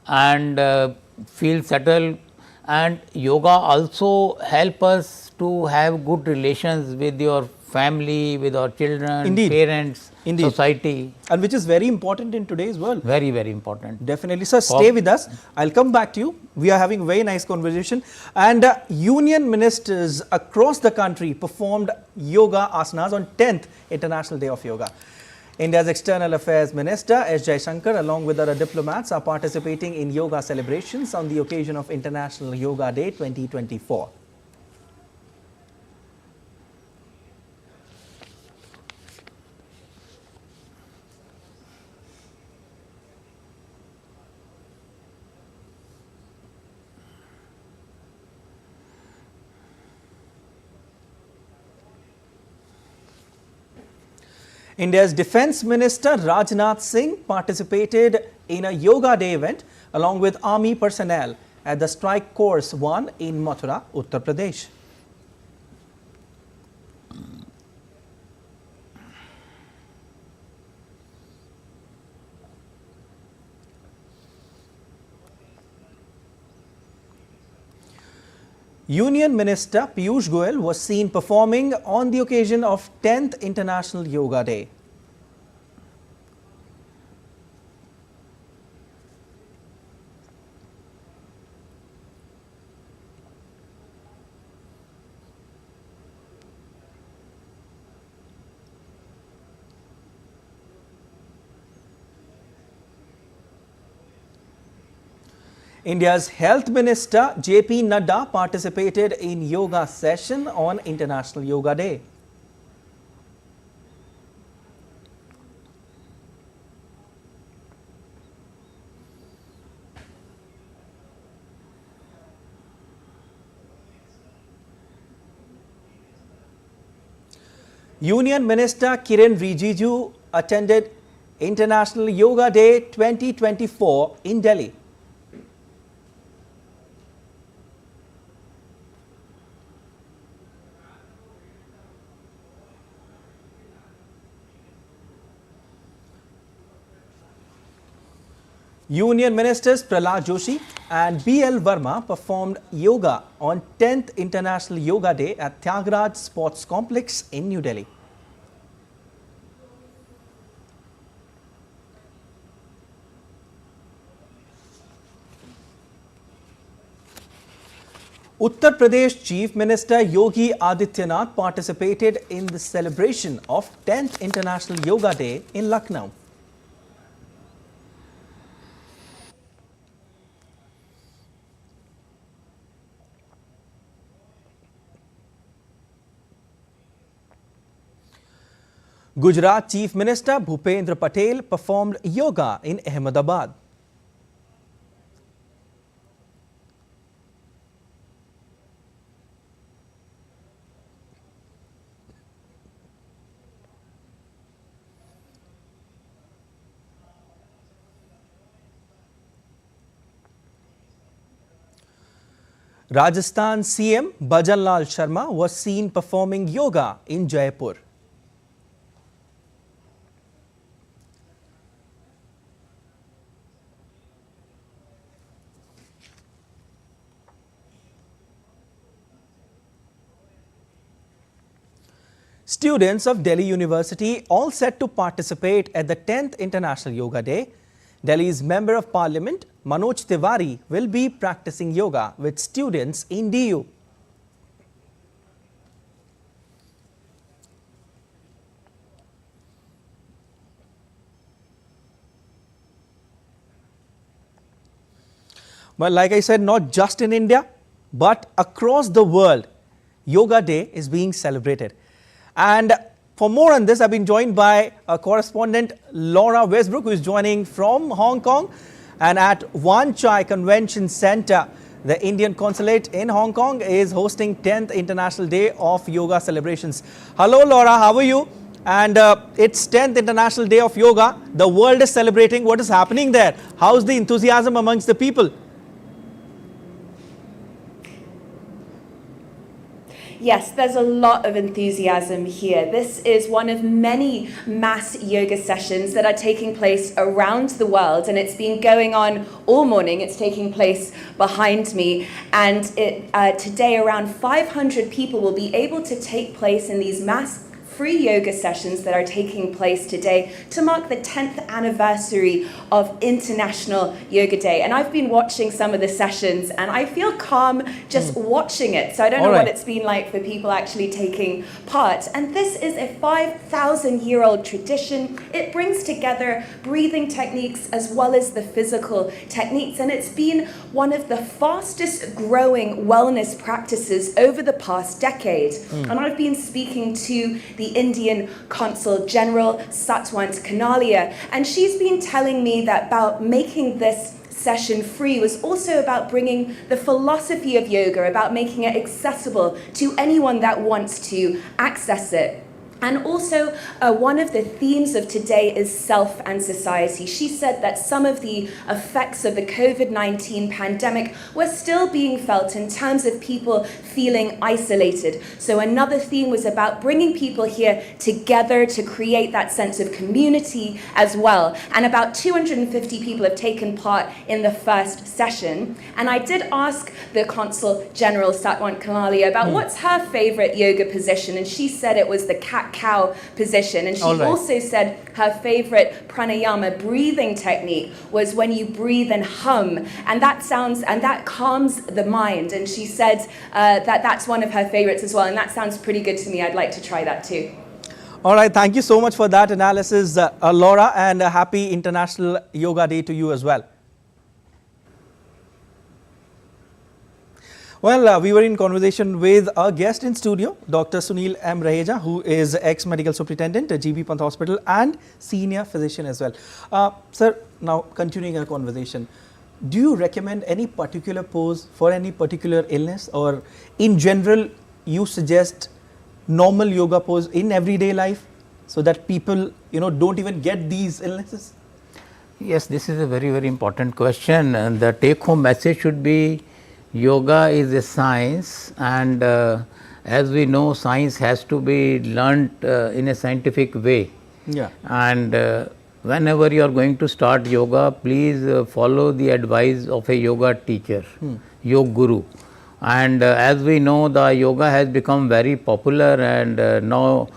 Speaker 13: and feel settled. And yoga also help us to have good relations with your family, with our children,
Speaker 12: Indeed.
Speaker 13: parents,
Speaker 12: Indeed.
Speaker 13: society.
Speaker 12: And which is very important in today's world.
Speaker 13: Very, very important.
Speaker 12: Definitely. Sir, stay with us. I'll come back to you. We are having a very nice conversation. And union ministers across the country performed yoga asanas on 10th International Day of Yoga. India's External Affairs Minister S. Jaishankar along with other diplomats are participating in yoga celebrations on the occasion of International Yoga Day 2024. India's Defence Minister Rajnath Singh participated in a Yoga Day event along with army personnel at the Strike Course 1 in Mathura, Uttar Pradesh. Union Minister Piyush Goyal was seen performing on the occasion of 10th International Yoga Day. India's Health Minister JP Nadda participated in yoga session on International Yoga Day. Union Minister Kiren Rijiju attended International Yoga Day 2024 in Delhi. Union Ministers Prahlad Joshi and B.L. Verma performed yoga on 10th International Yoga Day at Tyagraj Sports Complex in New Delhi. Uttar Pradesh Chief Minister Yogi Adityanath participated in the celebration of 10th International Yoga Day in Lucknow. Gujarat Chief Minister Bhupendra Patel performed yoga in Ahmedabad. Rajasthan CM Bhajan Lal Sharma was seen performing yoga in Jaipur. Students of Delhi University all set to participate at the 10th International Yoga Day. Delhi's Member of Parliament Manoj Tiwari will be practicing yoga with students in DU. Well, like I said, not just in India, but across the world, Yoga Day is being celebrated. And for more on this, I've been joined by a correspondent, Laura Westbrook, who is joining from Hong Kong. And at Wan Chai Convention Center, the Indian Consulate in Hong Kong is hosting 10th International Day of Yoga celebrations. Hello, Laura, how are you? And it's 10th International Day of Yoga. The world is celebrating. What is happening there? How's the enthusiasm amongst the people?
Speaker 14: Yes, there's a lot of enthusiasm here. This is one of many mass yoga sessions that are taking place around the world, and it's been going on all morning. It's taking place behind me, and today around 500 people will be able to take place in these mass free yoga sessions that are taking place today to mark the 10th anniversary of International Yoga Day. And I've been watching some of the sessions and I feel calm just watching it. So I don't know what it's been like for people actually taking part. And this is a 5,000-year-old tradition. It brings together breathing techniques as well as the physical techniques. And it's been one of the fastest growing wellness practices over the past decade. And I've been speaking to the Indian Consul General Satwant Kanalia, and she's been telling me that about making this session free was also about bringing the philosophy of yoga, about making it accessible to anyone that wants to access it. And also, one of the themes of today is self and society. She said that some of the effects of the COVID-19 pandemic were still being felt in terms of people feeling isolated. So another theme was about bringing people here together to create that sense of community as well. And about 250 people have taken part in the first session. And I did ask the Consul General Satwant Kanalia about what's her favorite yoga position, and she said it was the cat-cow position. And she also said her favorite pranayama breathing technique was when you breathe and hum, and that calms the mind. And she said that's one of her favorites as well, and that sounds pretty good to me. I'd like to try that too.
Speaker 12: All right, thank you so much for that analysis, Laura, and a happy International Yoga Day to you as well. Well, we were in conversation with our guest in studio, Dr. Sunil M. Raheja, who is ex-medical superintendent at GB Pant Hospital and senior physician as well. Sir, now continuing our conversation, do you recommend any particular pose for any particular illness, or in general you suggest normal yoga pose in everyday life so that people don't even get these illnesses?
Speaker 13: Yes, this is a very, very important question, and the take-home message should be yoga is a science, and as we know, science has to be learnt in a scientific way.
Speaker 12: Yeah.
Speaker 13: And whenever you are going to start yoga, please follow the advice of a yoga teacher, Yoga Guru. And as we know, the yoga has become very popular, and now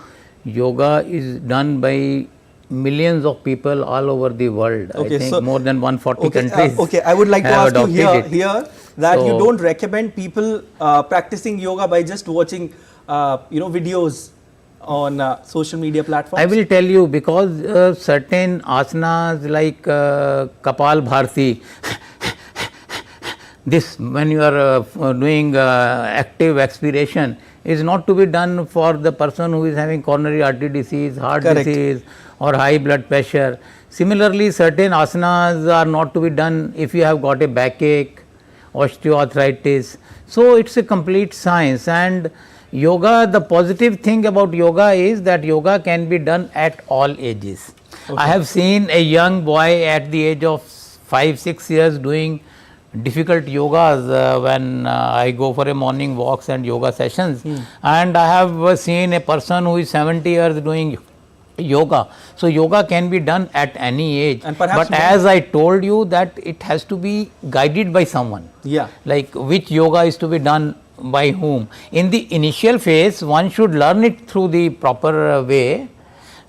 Speaker 13: yoga is done by millions of people all over the world.
Speaker 12: Okay,
Speaker 13: I think
Speaker 12: so-
Speaker 13: more than 140
Speaker 12: Okay,
Speaker 13: countries.
Speaker 12: okay, I would like to
Speaker 13: have
Speaker 12: ask you
Speaker 13: adopted it.
Speaker 12: here that you
Speaker 13: So-
Speaker 12: don't recommend people practicing yoga by just watching, videos on social media platforms.
Speaker 13: I will tell you, because certain asanas like Kapal Bharti, this when you are doing active expiration is not to be done for the person who is having coronary artery disease, heart
Speaker 12: Correct.
Speaker 13: disease or high blood pressure. Similarly, certain asanas are not to be done if you have got a backache, osteoarthritis. So, it is a complete science, and yoga, the positive thing about yoga is that yoga can be done at all ages. I have seen a young boy at the age of 5-6 years doing difficult yogas when I go for a morning walks and yoga sessions, and I have seen a person who is 70 years doing yoga. So, yoga can be done at any age,
Speaker 12: And perhaps
Speaker 13: but as I told you that it has to be guided by someone,
Speaker 12: Yeah.
Speaker 13: like which yoga is to be done by whom. In the initial phase, one should learn it through the proper way.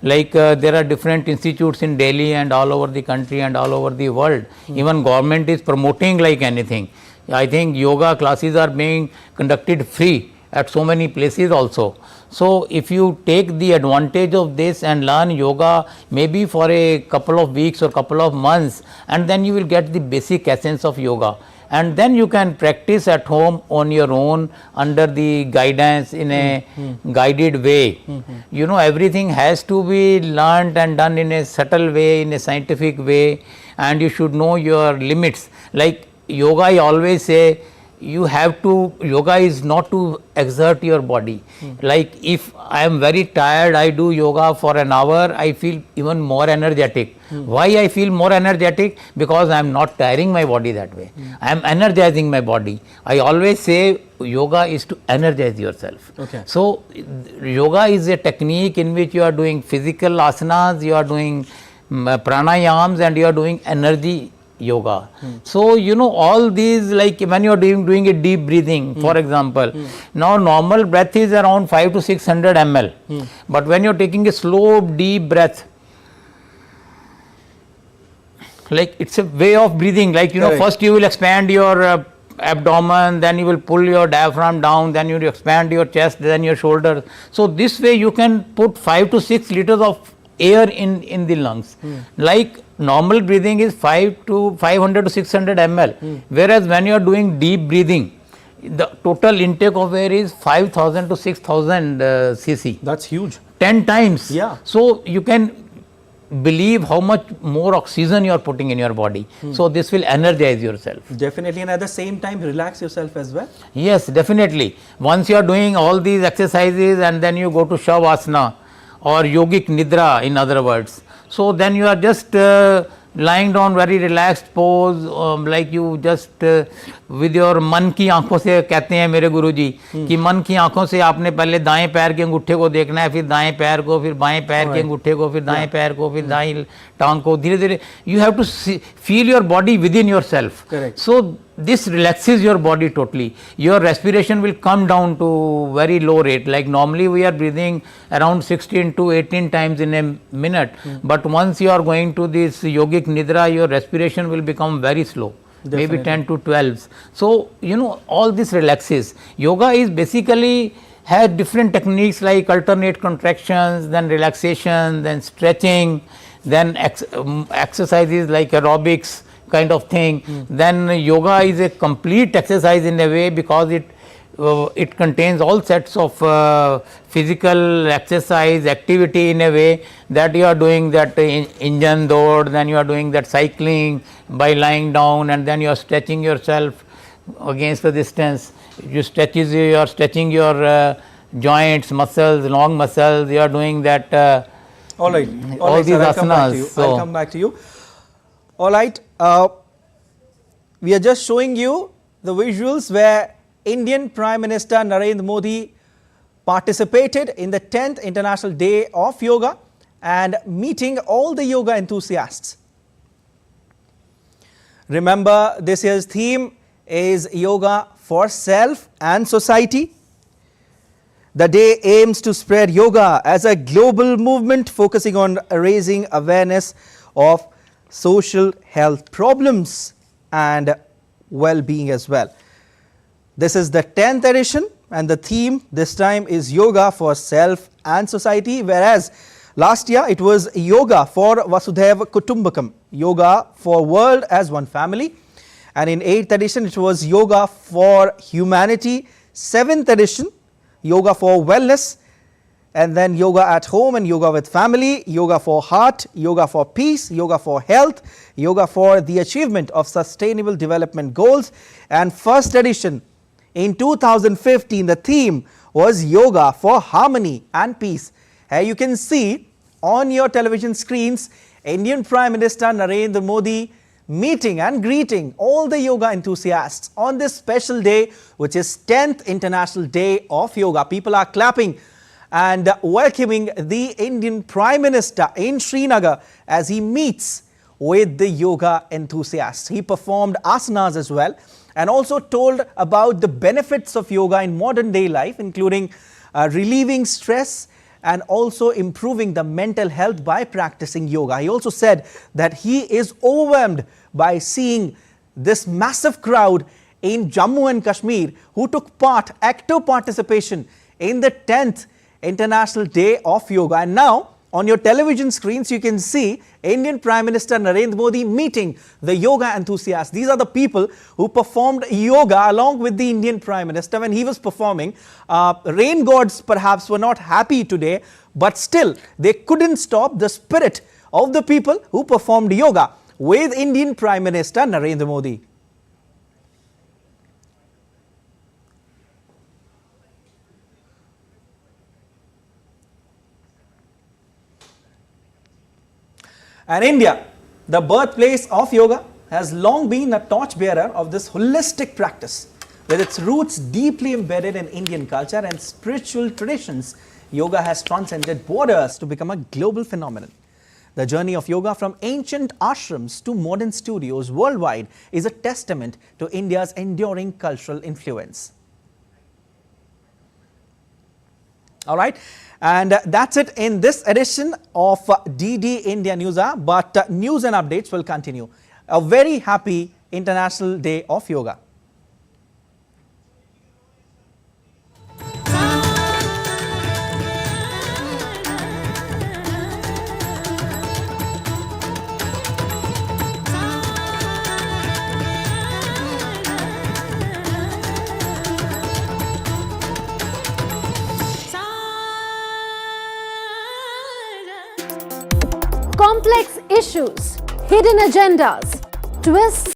Speaker 13: Like there are different institutes in Delhi and all over the country and all over the world. Even government is promoting like anything. I think yoga classes are being conducted free at so many places also. So, if you take the advantage of this and learn yoga maybe for a couple of weeks or couple of months, and then you will get the basic essence of yoga, and then you can practice at home on your own under the guidance in a guided way. You know, everything has to be learned and done in a subtle way, in a scientific way, and you should know your limits. Like yoga, I always say, you have to, yoga is not to exert your body. Like if I am very tired, I do yoga for an hour, I feel even more energetic. Why I feel more energetic? Because I am not tiring my body that way. I am energizing my body. I always say yoga is to energize yourself.
Speaker 12: Okay.
Speaker 13: So, yoga is a technique in which you are doing physical asanas, you are doing pranayams, and you are doing energy yoga. So, you know, all these, like when you are doing a deep breathing, for example, now normal breath is around 500 to 600 ml, but when you are taking a slow deep breath, like it's a way of breathing, like you know,
Speaker 12: Correct.
Speaker 13: first you will expand your abdomen, then you will pull your diaphragm down, then you will expand your chest, then your shoulders. So, this way you can put 5 to 6 liters of air in the lungs. Like normal breathing is 500 to 600 ml, whereas when you are doing deep breathing, the total intake of air is 5000 to 6000 cc.
Speaker 12: That's huge.
Speaker 13: 10 times.
Speaker 12: Yeah.
Speaker 13: So, you can believe how much more oxygen you are putting in your body. So, this will energize yourself.
Speaker 12: Definitely, and at the same time relax yourself as well.
Speaker 13: Yes, definitely. Once you are doing all these exercises and then you go to Shavasana or Yogic Nidra, in other words. So, then you are just lying down very relaxed pose, like you just with your मन की आंखों से, कहते हैं मेरे गुरुजी कि मन की आंखों से आपने पहले दाएं पैर के अंगूठे को देखना है, फिर दाएं पैर को, फिर बाएं पैर के अंगूठे को, फिर दाएं पैर को, फिर दाएं टांग को, धीरे धीरे you have to feel your body within yourself.
Speaker 12: Correct.
Speaker 13: So, this relaxes your body totally. Your respiration will come down to very low rate. Like normally we are breathing around 16 to 18 times in a minute, but once you are going to this yogic nidra, your respiration will become very slow. Maybe 10 to 12. So, you know, all this relaxes. Yoga is basically has different techniques like alternate contractions, then relaxation, then stretching, then exercises like aerobics kind of thing. Then yoga is a complete exercise in a way, because it contains all sets of physical exercise activity in a way that you are doing that engine dod, then you are doing that cycling by lying down, and then you are stretching yourself against the distance. You are stretching your joints, muscles, long muscles. You are doing that.
Speaker 12: All right.
Speaker 13: All these
Speaker 12: sir, I'll come back to you.
Speaker 13: asanas.
Speaker 12: I'll come back to you. All right. We are just showing you the visuals where Indian Prime Minister Narendra Modi participated in the 10th International Day of Yoga, and meeting all the yoga enthusiasts. Remember, this year's theme is Yoga for Self and Society. The day aims to spread yoga as a global movement focusing on raising awareness of social health problems and well-being as well. This is the 10th edition and the theme this time is Yoga for Self and Society, whereas last year it was Yoga for Vasudhaiva Kutumbakam, Yoga for World as One Family, and in 8th edition it was Yoga for Humanity, 7th edition Yoga for Wellness, and then Yoga at Home and Yoga with Family, Yoga for Heart, Yoga for Peace, Yoga for Health, Yoga for the Achievement of Sustainable Development Goals, and first edition in 2015 the theme was Yoga for Harmony and Peace. Here you can see on your television screens Indian Prime Minister Narendra Modi meeting and greeting all the yoga enthusiasts on this special day, which is 10th International Day of Yoga. People are clapping and welcoming the Indian Prime Minister in Srinagar as he meets with the yoga enthusiasts. He performed asanas as well and also told about the benefits of yoga in modern day life, including relieving stress and also improving the mental health by practicing yoga. He also said that he is overwhelmed by seeing this massive crowd in Jammu and Kashmir who took active participation in the 10th International Day of Yoga. And now on your television screens you can see Indian Prime Minister Narendra Modi meeting the yoga enthusiasts. These are the people who performed yoga along with the Indian Prime Minister when he was performing. Rain gods perhaps were not happy today, but still they couldn't stop the spirit of the people who performed yoga with Indian Prime Minister Narendra Modi. And India, the birthplace of yoga, has long been a torchbearer of this holistic practice. With its roots deeply embedded in Indian culture and spiritual traditions, yoga has transcended borders to become a global phenomenon. The journey of yoga from ancient ashrams to modern studios worldwide is a testament to India's enduring cultural influence. All right. And that's it in this edition of DD India News Hour, but news and updates will continue. A very happy International Day of Yoga.
Speaker 2: Complex issues, hidden agendas, twists